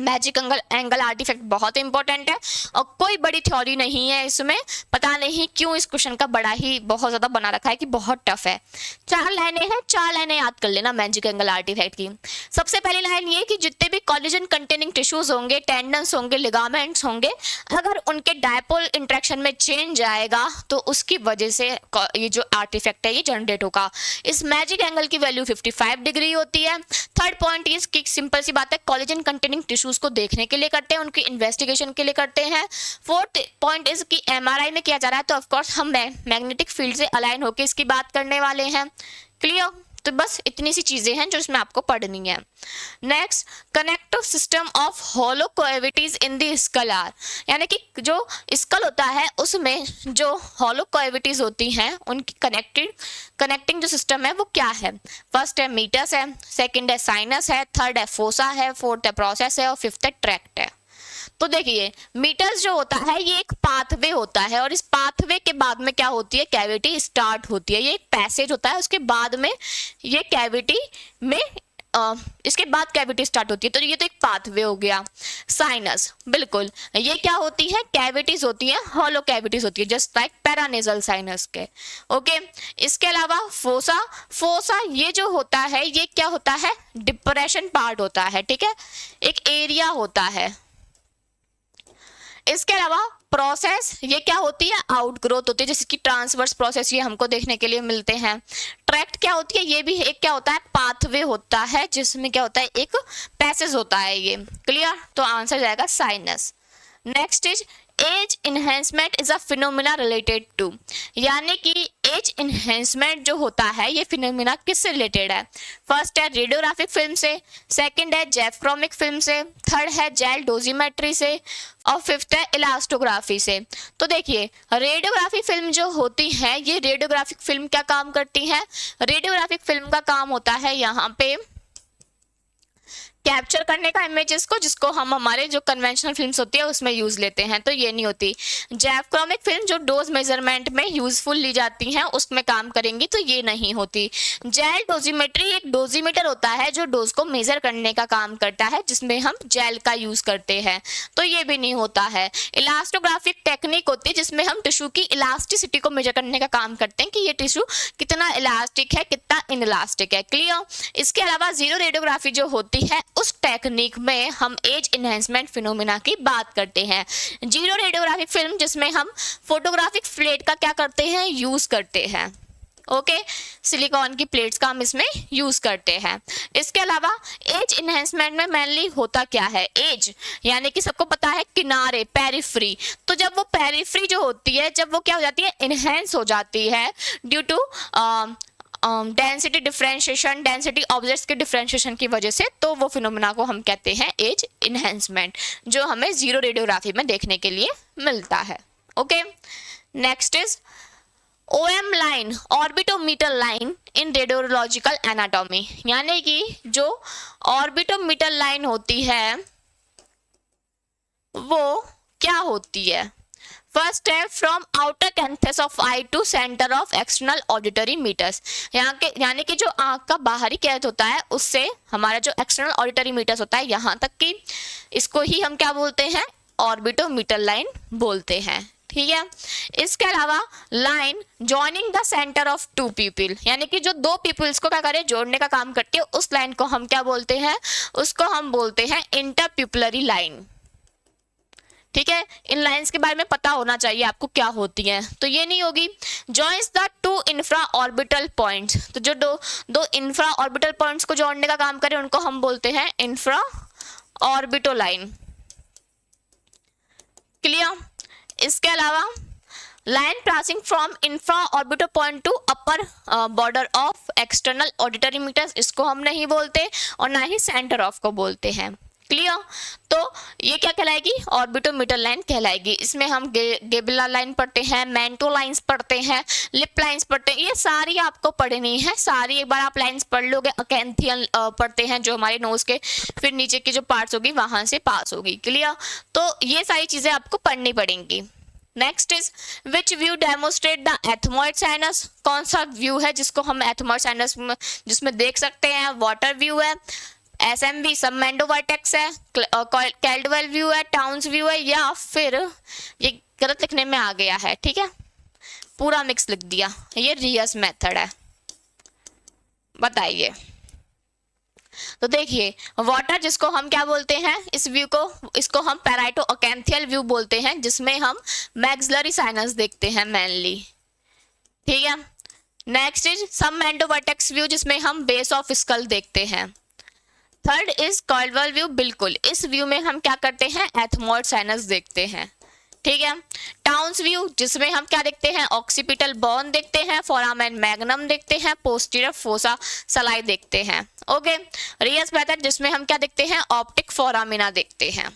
मैजिक एंगल आर्टिफैक्ट बहुत इंपॉर्टेंट है और कोई बड़ी थ्योरी नहीं है इसमें। पता नहीं क्यों इस क्वेश्चन का बड़ा ही बहुत ज्यादा बना रखा है कि बहुत टफ है। 4 लाइनें हैं, 4 लाइनें याद कर लेना मैजिक एंगल आर्टिफैक्ट की। सबसे पहली लाइन ये कि जितने भी कोलेजन कंटेनिंग टिश्यूज होंगे, टेंडन्स होंगे, लिगामेंट्स होंगे, अगर उनके डायपोल इंटरेक्शन में चेंज आएगा तो उसकी वजह से ये जो आर्टिफैक्ट है ये जनरेट होगा। इस मैजिक एंगल की वैल्यू 55 डिग्री होती है। थर्ड पॉइंट इज कि सिंपल सी बात है, कोलेजन कंटेनिंग टिश्यूज को देखने के लिए करते हैं, उनकी इन्वेस्टिगेशन के लिए करते हैं। फोर्थ पॉइंट इज कि MRI में किया जा रहा है, तो ऑफ कोर्स हम मैग्नेटिक फील्ड से अलाइन होकर इसकी बात करने वाले हैं। क्लियर? तो बस इतनी सी चीजें हैं जो इसमें आपको पढ़नी है। Next, connective system of hollow cavities in the skull are, यानी कि जो स्कल होता है उसमें जो होलो कैविटीज होती हैं उनकी कनेक्टिंग जो सिस्टम है वो क्या है। फर्स्ट है मीटस है, सेकंड है साइनस है, थर्ड है फोसा है, फोर्थ है प्रोसेस है और फिफ्थ है ट्रैक्ट है। तो देखिए, मीटर्स जो होता है ये एक पाथवे होता है, और इस पाथवे के बाद में क्या होती है, कैविटी स्टार्ट होती है। ये एक पैसेज होता है, उसके बाद में ये कैविटी में इसके बाद कैविटी स्टार्ट होती है, तो ये तो एक पाथवे हो गया। साइनस, बिल्कुल ये क्या होती है, कैविटीज होती है, हॉलो कैविटीज होती है, जस्ट लाइक पैरानेजल साइनस के। ओके, इसके अलावा फोसा ये जो होता है ये क्या होता है, डिप्रेशन पार्ट होता है, ठीक है, एक एरिया होता है। इसके अलावा प्रोसेस ये क्या होती है, आउटग्रोथ होती है, जैसे कि ट्रांसवर्स प्रोसेस ये हमको देखने के लिए मिलते हैं। ट्रैक्ट क्या होती है, ये भी एक क्या होता है, पाथवे होता है, जिसमें क्या होता है, एक पैसेज होता है ये। क्लियर? तो आंसर जाएगा sinus. Next is edge enhancement is a phenomena related to, यानी कि एज इनहेंसमेंट जो होता है ये फिनोमिना किससे रिलेटेड है। फर्स्ट है रेडियोग्राफिक फिल्म से, सेकंड है जेफ्रोमिक फिल्म से, थर्ड है जेल डोजीमेट्री से और फिफ्थ है इलास्टोग्राफी से। तो देखिए, रेडियोग्राफिक फिल्म जो होती है ये रेडियोग्राफिक फिल्म क्या काम करती है, रेडियोग्राफिक फिल्म का काम होता है यहाँ पे कैप्चर करने का इमेजेस को, जिसको हम हमारे जो कन्वेंशनल फिल्म्स होती है उसमें यूज लेते हैं, तो ये नहीं होती। जेफ्रोमिक फिल्म जो डोज मेजरमेंट में यूजफुल ली जाती हैं उसमें काम करेंगी, तो ये नहीं होती। जेल डोजीमेट्री एक डोजीमीटर होता है जो डोज को मेजर करने का काम करता है, जिसमें हम जेल का यूज करते हैं, तो ये भी नहीं होता है। इलास्टोग्राफिक टेक्निक होती है जिसमें हम टिश्यू की इलास्टिसिटी को मेजर करने का काम करते हैं कि ये टिश्यू कितना इलास्टिक है, कितना इनइलास्टिक है। क्लियर? इसके अलावा जीरो रेडियोग्राफी जो होती है उस टेक्निक में हम एज इनहेंसमेंट फिनोमिना की बात करते हैं। जीरो रेडियोग्राफिक फिल्म जिसमें हम फोटोग्राफिक प्लेट का क्या करते हैं, यूज करते हैं। ओके, सिलिकॉन की प्लेट्स का हम इसमें यूज करते हैं। इसके अलावा एज इनहेंसमेंट में मेनली होता क्या है, एज यानी कि सबको पता है किनारे, पेरिफ्री। तो जब वो पेरिफ्री जो होती है जब वो क्या हो जाती है, इनहेंस हो जाती है due to density differentiation, density objects के डिफरेंशिएशन की वजह से, तो वो फिनोमेना को हम कहते हैं एज इनहेंसमेंट, जो हमें जीरो रेडियोग्राफी में देखने के लिए मिलता है। Okay, next is OM line, orbitomeatal line in radiological anatomy, यानी कि जो ऑर्बिटोमीटर लाइन होती है वो क्या होती है। फर्स्ट है from outer canthus of eye to centre of external auditory meatus, यहाँ के यानी कि जो आंख का बाहरी कैंथ होता है उससे हमारा जो एक्सटर्नल ऑडिटरी मीटर्स होता है यहाँ तक की, इसको ही हम क्या बोलते हैं, ऑर्बिटोमीटर लाइन बोलते हैं। ठीक है, इसके अलावा line joining the centre of two pupils, यानी कि जो दो पीपल्स को क्या करे, जोड़ने का काम करती है, उस लाइन को हम क्या बोलते हैं, उसको हम बोलते हैं इंटरप्यूपलरी लाइन। ठीक है, इन लाइंस के बारे में पता होना चाहिए आपको क्या होती हैं। तो ये नहीं होगी joins the two infra orbital points, तो जो दो इंफ्रा ऑर्बिटल पॉइंट्स को जोड़ने का काम करे उनको हम बोलते हैं इंफ्रा ऑर्बिटो लाइन। क्लियर? इसके अलावा line passing from infra orbital point to upper border of external auditory meatus, इसको हम नहीं बोलते और ना ही सेंटर ऑफ को बोलते हैं। क्लियर? तो ये क्या कहलाएगी, ऑर्बिटोमीटर लाइन कहलाएगी। इसमें हम गेबुलर लाइन पढ़ते हैं, मेंटो लाइंस पढ़ते हैं, लिप लाइंस पढ़ते हैं, ये सारी आपको पढ़नी है, सारी एक बार आप लाइंस पढ़ लोगे। अकेंथियल पढ़ते हैं जो हमारे नोज के फिर नीचे की जो पार्ट्स होगी वहां से पास होगी। क्लियर? तो ये सारी चीजें आपको पढ़नी पड़ेंगी। Next is which view demonstrate the ethmoid sinus, कौन सा व्यू है जिसको हम एथमॉइड साइनस जिसमें देख सकते हैं, वाटर व्यू है, एसएमवी सब मैंडो वर्टेक्स है, कैल्डवेल व्यू है, टाउन्स व्यू है, या फिर ये गलत लिखने में आ गया है, ठीक है, पूरा मिक्स लिख दिया, ये रियस मेथड है। बताइए। तो देखिए वाटर जिसको हम क्या बोलते हैं, इस व्यू को, इसको हम पैराइटो अकेंथियल व्यू बोलते हैं, जिसमें हम मैक्सिलरी साइनस देखते हैं मेनली। ठीक है, नेक्स्ट इज सब मैंडो वर्टेक्स व्यू जिसमें हम बेस ऑफ स्कल देखते हैं। थर्ड इज कैल्डवेल व्यू, बिल्कुल इस व्यू में हम क्या करते हैं, एथमॉइड साइनस देखते हैं। ठीक है, टाउन्स व्यू जिसमें हम क्या देखते हैं, ऑक्सीपिटल बोन देखते हैं, फोरामेन मैग्नम देखते हैं, पोस्टीरियर फोसा सलाई देखते हैं। ओके, रियस मेथड जिसमें हम क्या देखते हैं, ऑप्टिक फोरामिना देखते हैं।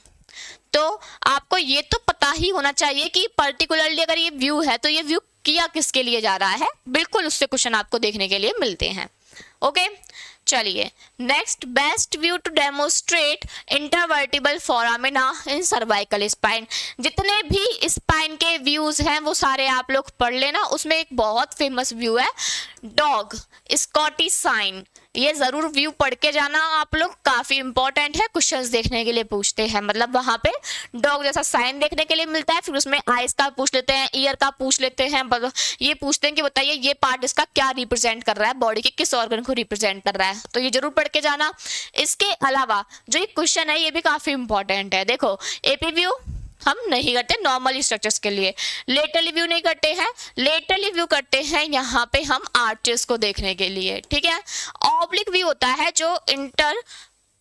तो आपको ये तो पता ही होना चाहिए कि पर्टिकुलरली अगर ये व्यू है तो ये व्यू किया किसके लिए जा रहा है, बिल्कुल उससे क्वेश्चन आपको देखने के लिए मिलते हैं। ओके, चलिए next, best view to demonstrate intervertebral foramina in cervical spine. जितने भी स्पाइन के व्यूज हैं वो सारे आप लोग पढ़ लेना। उसमें एक बहुत फेमस व्यू है डॉग स्कॉटिश साइन, ये जरूर व्यू पढ़ के जाना आप लोग, काफी इंपॉर्टेंट है, क्वेश्चंस देखने के लिए पूछते हैं। मतलब वहां पे डॉग जैसा साइन देखने के लिए मिलता है, फिर उसमें आइज का पूछ लेते हैं, ईयर का पूछ लेते हैं, ये पूछते हैं कि बताइए ये पार्ट इसका क्या रिप्रेजेंट कर रहा है, बॉडी के किस ऑर्गन को रिप्रेजेंट कर रहा है, तो ये जरूर पढ़ के जाना। इसके अलावा जो ये क्वेश्चन है ये भी काफी इंपॉर्टेंट है। देखो एपी व्यू हम नहीं करते नॉर्मल स्ट्रक्चर्स के लिए, लेटरली व्यू नहीं करते हैं, लेटरली व्यू करते हैं यहाँ पे हम आर्चेस को देखने के लिए। ठीक है, ऑब्लिक व्यू होता है जो इंटर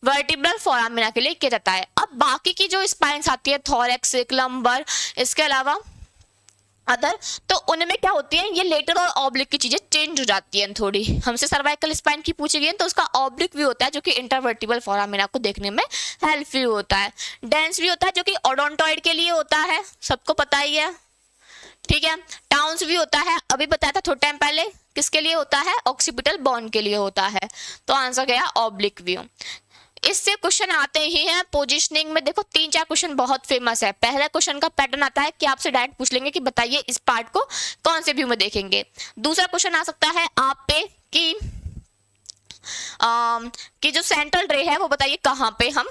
वर्टिब्रल फोरामिना के लिए किया जाता है। अब बाकी की जो स्पाइन्स आती है, थोरैक्स, लंबर, इसके अलावा अदर, तो उनमें क्या होती है, ये लेटर और ऑब्लिक की चीजें चेंज हो जाती हैं थोड़ी। हमसे सर्वाइकल स्पाइन की पूछी गई है तो उसका ऑब्लिक व्यू होता है जो कि इंटरवर्टिबल फोरामिना को देखने में हेल्पफुल होता है। डेंस व्यू होता है जो कि ओडोंटॉइड के लिए होता है, सबको पता ही है। ठीक है, टाउन्स व्यू होता है, अभी बताया था थोड़ा टाइम पहले, किसके लिए होता है, ऑक्सीपिटल बोन के लिए होता है। तो आंसर गया ऑब्लिक व्यू। इससे क्वेश्चन आते ही हैं पोजीशनिंग में। देखो 3-4 क्वेश्चन बहुत फेमस है। पहला क्वेश्चन का पैटर्न आता है कि आपसे डायरेक्ट पूछ लेंगे कि बताइए इस पार्ट को कौन से व्यू में देखेंगे। दूसरा क्वेश्चन आ सकता है आप पे कि जो सेंट्रल रे है वो बताइए कहाँ पे हम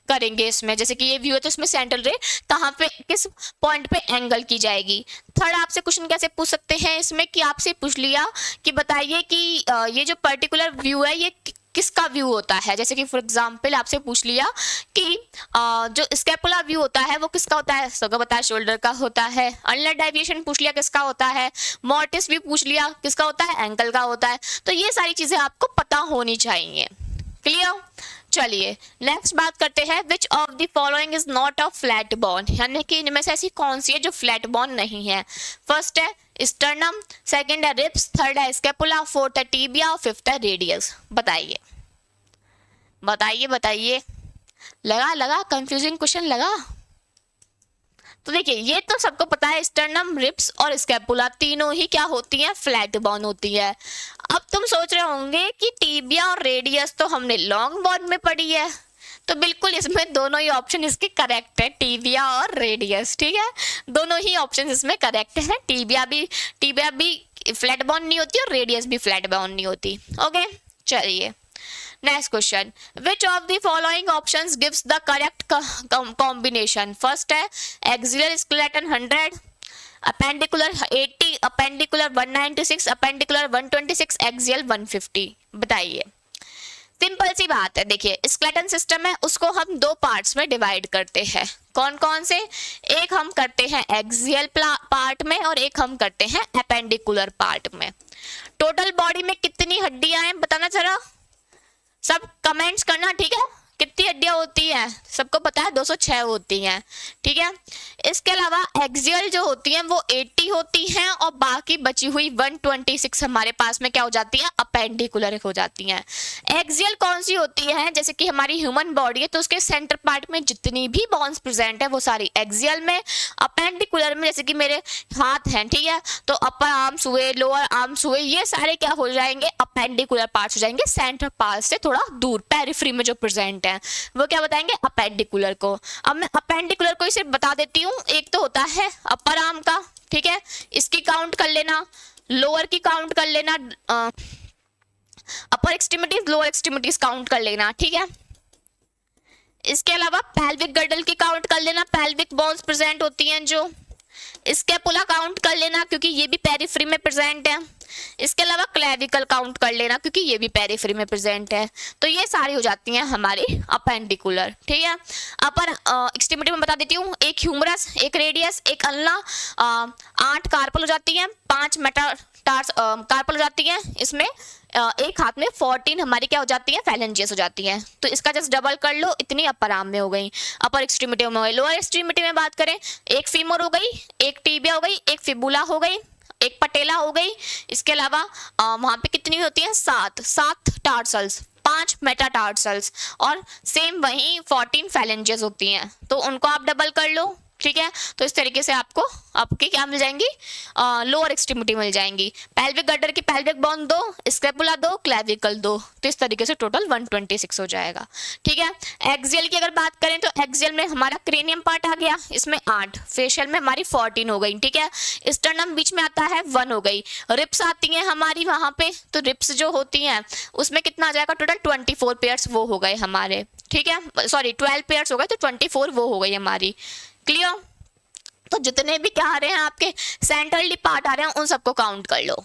करेंगे इसमें, जैसे कि ये व्यू है तो इसमें सेंट्रल रे कहाँ पे, किस पॉइंट पे एंगल की जाएगी। थर्ड आपसे क्वेश्चन कैसे पूछ सकते हैं इसमें कि आपसे पूछ लिया कि बताइए कि ये जो पर्टिकुलर व्यू है ये किसका व्यू होता है, जैसे कि फॉर एग्जांपल आपसे पूछ लिया कि जो स्कैपुला व्यू होता है वो किसका होता है, सबको पता है शोल्डर का होता है। अनलर डेविएशन पूछ लिया किसका होता है, मॉर्टिस व्यू पूछ लिया किसका होता है, एंकल का होता है। तो ये सारी चीजें आपको पता होनी चाहिए। क्लियर? चलिए नेक्स्ट बात करते हैं, which of the following is not a flat bone, यानी कि इनमें से ऐसी कौन सी है जो फ्लैट बोन नहीं है। फर्स्ट है स्टर्नम, सेकंड है रिब्स, थर्ड है स्कैपुला, फोर्थ है टीबिया, फिफ्थ है रेडियस। बताइए बताइए बताइए, लगा कंफ्यूजिंग क्वेश्चन लगा। तो देखिए ये तो सबको पता है, स्टर्नम, रिब्स और स्कैपुला तीनों ही क्या होती हैं, फ्लैट बोन होती है। अब तुम सोच रहे होंगे कि टीबिया और रेडियस तो हमने लॉन्ग बोन में पढ़ी है, तो बिल्कुल इसमें दोनों ही ऑप्शन इसके करेक्ट है, टीबिया और रेडियस, ठीक है, दोनों ही ऑप्शन इसमें करेक्ट है। टीबिया भी फ्लैट बोन नहीं होती और रेडियस भी फ्लैट बोन नहीं होती। ओके, चलिए next question, which of the following options gives the correct combination? First है axial skeleton 100, appendicular 80, appendicular 196, appendicular 126, axial 150। बताइए। सिंपल सी बात है, देखिए स्केलेटन सिस्टम है उसको हम दो पार्ट्स में डिवाइड करते हैं। कौन कौन से? एक हम करते हैं एक्सियल पार्ट में और एक हम करते हैं अपेंडिकुलर पार्ट में। टोटल बॉडी में कितनी हड्डियां हैं बताना जरा, सब कमेंट्स करना, ठीक है। कितनी हड्डियां होती हैं? सबको पता है 206 होती हैं, ठीक है। इसके अलावा एक्सियल जो होती हैं वो 80 होती हैं और बाकी बची हुई 126 हमारे पास में क्या हो जाती है? अपेंडिकुलर हो जाती हैं। एक्सियल कौन सी होती है? जैसे कि हमारी ह्यूमन बॉडी है तो उसके सेंटर पार्ट में जितनी भी बोन्स प्रेजेंट है वो सारी एक्सियल में। अपेंडिकुलर में जैसे कि मेरे हाथ हैं, ठीक है, तो अपर आर्म्स हुए, लोअर आर्म्स हुए, ये सारे क्या हो जाएंगे? अपेंडिकुलर पार्ट्स हो जाएंगे, सेंटर पार्ट से थोड़ा दूर, पेरिफेरी में जो प्रेजेंट है वो क्या बताएंगे? अपेंडिकुलर को। अब मैं अपेंडिकुलर को सिर्फ बता देती हूँ। एक तो होता है अपर आर्म का, ठीक है, इसकी काउंट कर लेना, लोअर की काउंट कर लेना, अपर एक्सट्रीमिटीज लोअर एक्सट्रीमिटीज काउंट कर लेना, ठीक है। इसके अलावा पेल्विक गर्डल की काउंट कर लेना, पेल्विक बोन्स प्रेजेंट होती हैं जो। स्कैपुला काउंट कर लेना क्योंकि ये भी पेरिफेरी में प्रेजेंट है। इसके अलावा क्लेविकल काउंट कर लेना क्योंकि ये भी पेरिफेरी में प्रेजेंट है। तो ये सारी हो जाती हैं हमारी अपेंडिकुलर, ठीक है। अपर एक्सट्रीमिटी में बता देती हूँ, एक ह्यूमरस, एक रेडियस, एक अल्ना, 8 कार्पल हो जाती हैं, 5 मेटाटार्स कार्पल हो जाती हैं। इसमें एक हाथ में 14 हमारी क्या हो जाती है? फैलेंजियस हो जाती हैं। तो इसका जस्ट डबल कर लो, इतनी अपर आर्म में हो गई, अपर एक्सट्रीमिटी में हो गई। लोअर एक्सट्रीमिटी में बात करें, एक फीमर हो गई, एक टीबिया हो गई, एक फिबुला हो गई, एक पटेला हो गई। इसके अलावा वहां पे कितनी होती हैं? 7 टार्सल्स, 5 मेटाटार्सल्स और सेम वही 14 फैलेंजियस होती हैं। तो उनको आप डबल कर लो, ठीक है। तो इस तरीके से आपको आपकी क्या मिल जाएंगी? लोअर एक्सट्रीमिटी मिल जाएंगी। पेल्विक गर्डर की पेल्विक बोन 2, स्कैपुला 2, क्लेविकल 2। तो इस तरीके से टोटल 126 हो जाएगा, ठीक है। एक्सियल की अगर बात करें तो एक्सियल में हमारा क्रेनियम पार्ट आ गया, इसमें 8, फेशियल में हमारी 14 हो गई, ठीक है। स्टर्नम बीच में आता है, 1 हो गई। रिप्स आती हैं हमारी वहां पे, तो रिप्स जो होती हैं उसमें कितना आ जाएगा? टोटल 24 पेयर्स वो हो गए हमारे, ठीक है। सॉरी 12 पेयर्स हो गए, तो 24 वो हो गई हमारी। क्लियर? तो जितने भी क्या आ रहे हैं आपके सेंट्रली पार्ट आ रहे हैं उन सबको काउंट कर लो।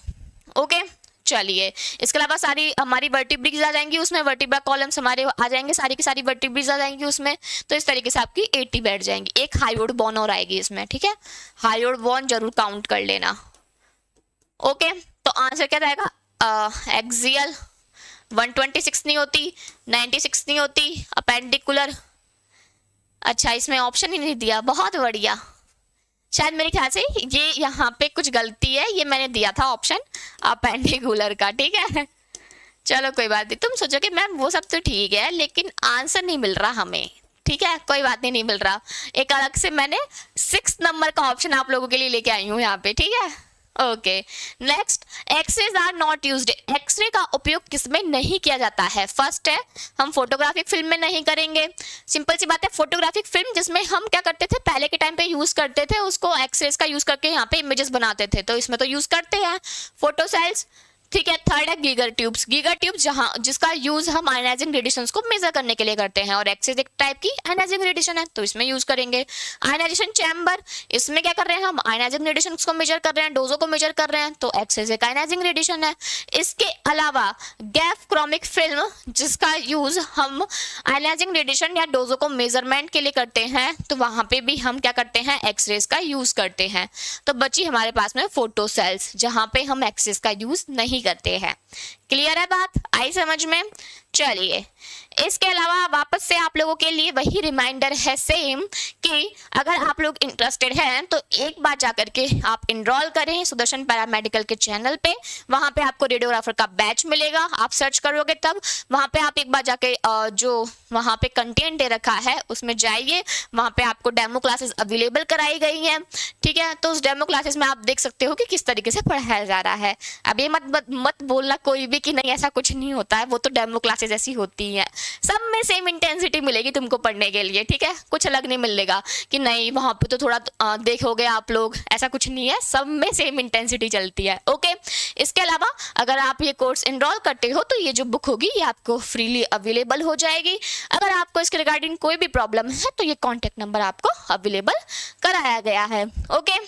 ओके, चलिए। इसके अलावा सारी हमारी वर्टिब्रीज आ जाएंगी उसमें, वर्टिब्रा कॉलम्स हमारे आ जाएंगे, सारी की सारी वर्टिब्रीज आ जाएंगी उसमें। तो इस तरीके से आपकी 80 बैठ जाएंगी। एक हायोड बोन और आएगी इसमें, ठीक है। हायोड बोन जरूर काउंट कर लेना। ओके, तो आंसर क्या जाएगा? एक्सियल 126 नहीं होती, 96 नहीं होती, अपेंडिकुलर, अच्छा इसमें ऑप्शन ही नहीं दिया, बहुत बढ़िया। शायद मेरे ख्याल से ये यहाँ पे कुछ गलती है, ये मैंने दिया था ऑप्शन अपेंडिकुलर का, ठीक है। चलो कोई बात नहीं, तुम सोचोगे मैम वो सब तो ठीक है लेकिन आंसर नहीं मिल रहा हमें, ठीक है, कोई बात नहीं, नहीं मिल रहा। एक अलग से मैंने 6 नंबर का ऑप्शन आप लोगों के लिए लेके आई हूँ यहाँ पे, ठीक है। Okay, next, X rays are not used. X ray का उपयोग किसमें नहीं किया जाता है? फर्स्ट है, हम फोटोग्राफिक फिल्म में नहीं करेंगे। सिंपल सी बात है, फोटोग्राफिक फिल्म जिसमें हम क्या करते थे पहले के टाइम पे यूज करते थे, उसको एक्सरेज का यूज करके यहाँ पे इमेजेस बनाते थे, तो इसमें तो यूज करते हैं। फोटो सेल्स, ठीक है। थर्ड है गीगर ट्यूब्स। गीगर ट्यूब जहां जिसका यूज हम आयनाइजिंग रेडिएशंस को मेजर करने के लिए करते हैं, और एक्सरेज एक टाइप की आयनाइजिंग रेडिएशन है तो इसमें यूज करेंगे। आयनाइजेशन चैम्बर, इसमें क्या कर रहे हैं हम? आयनाइजिंग रेडिएशंस को मेजर कर रहे हैं, डोजों को मेजर कर रहे हैं, तो एक्सरेज एक आयनाइजिंग रेडिएशन है। इसके अलावा गैफ क्रोमिक फिल्म जिसका यूज हम आयनाइजिंग रेडिएशन या डोजों को मेजरमेंट के लिए करते हैं, तो वहां पे भी हम क्या करते हैं? एक्सरेज का यूज करते हैं। तो बची हमारे पास में फोटो सेल्स जहां पे हम एक्सरेज का यूज नहीं करते हैं। क्लियर है बात? आई समझ में? चलिए, इसके अलावा वापस से आप लोगों के लिए वही रिमाइंडर है सेम कि अगर आप लोग इंटरेस्टेड हैं तो एक बार जाकर के आप इनरोल करें सुदर्शन पैरामेडिकल के चैनल पे। वहां पे आपको रेडियोग्राफर का बैच मिलेगा, आप सर्च करोगे तब वहां पे आप एक बार जाके जो वहां पे कंटेंट दे रखा है उसमें जाइए, वहां पे आपको डेमो क्लासेस अवेलेबल कराई गई हैं, ठीक है। तो उस डेमो क्लासेस में आप देख सकते हो कि किस तरीके से पढ़ाया जा रहा है। अब ये मत बोलना कोई भी कि नहीं ऐसा कुछ नहीं होता है, वो तो डेमो क्लासेस क्लासेस ऐसी होती हैं, सब में सेम इंटेंसिटी मिलेगी तुमको पढ़ने के लिए, ठीक है, कुछ अलग नहीं मिलेगा कि नहीं वहाँ पे तो थोड़ा देखोगे आप लोग, ऐसा कुछ नहीं है, सब में सेम इंटेंसिटी चलती है। ओके, इसके अलावा अगर आप ये कोर्स इनरोल करते हो तो ये जो बुक होगी ये आपको फ्रीली अवेलेबल हो जाएगी। अगर आपको इसके रिगार्डिंग कोई भी प्रॉब्लम है तो ये कॉन्टैक्ट नंबर आपको अवेलेबल कराया गया है। ओके,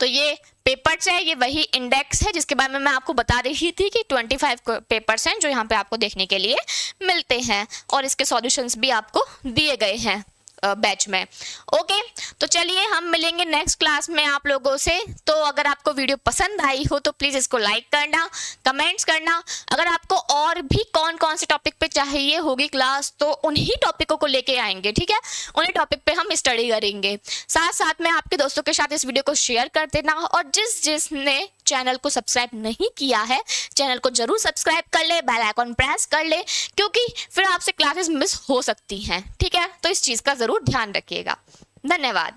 तो ये पेपर्स है, ये वही इंडेक्स है जिसके बारे में मैं आपको बता रही थी कि 25 पेपर्स हैं जो यहाँ पे आपको देखने के लिए मिलते हैं और इसके सॉल्यूशंस भी आपको दिए गए हैं बैच में। ओके, तो चलिए हम मिलेंगे नेक्स्ट क्लास में आप लोगों से। तो अगर आपको वीडियो पसंद आई हो तो प्लीज़ इसको लाइक करना, कमेंट्स करना। अगर आपको और भी कौन कौन से टॉपिक पे चाहिए होगी क्लास तो उन्हीं टॉपिकों को लेके आएंगे, ठीक है, उन्हीं टॉपिक पे हम स्टडी करेंगे। साथ साथ में आपके दोस्तों के साथ इस वीडियो को शेयर कर देना और जिसने चैनल को सब्सक्राइब नहीं किया है चैनल को जरूर सब्सक्राइब कर ले, बेल आइकन प्रेस कर ले, क्योंकि फिर आपसे क्लासेस मिस हो सकती हैं, ठीक है, तो इस चीज़ का ज़रूर ध्यान रखिएगा। धन्यवाद।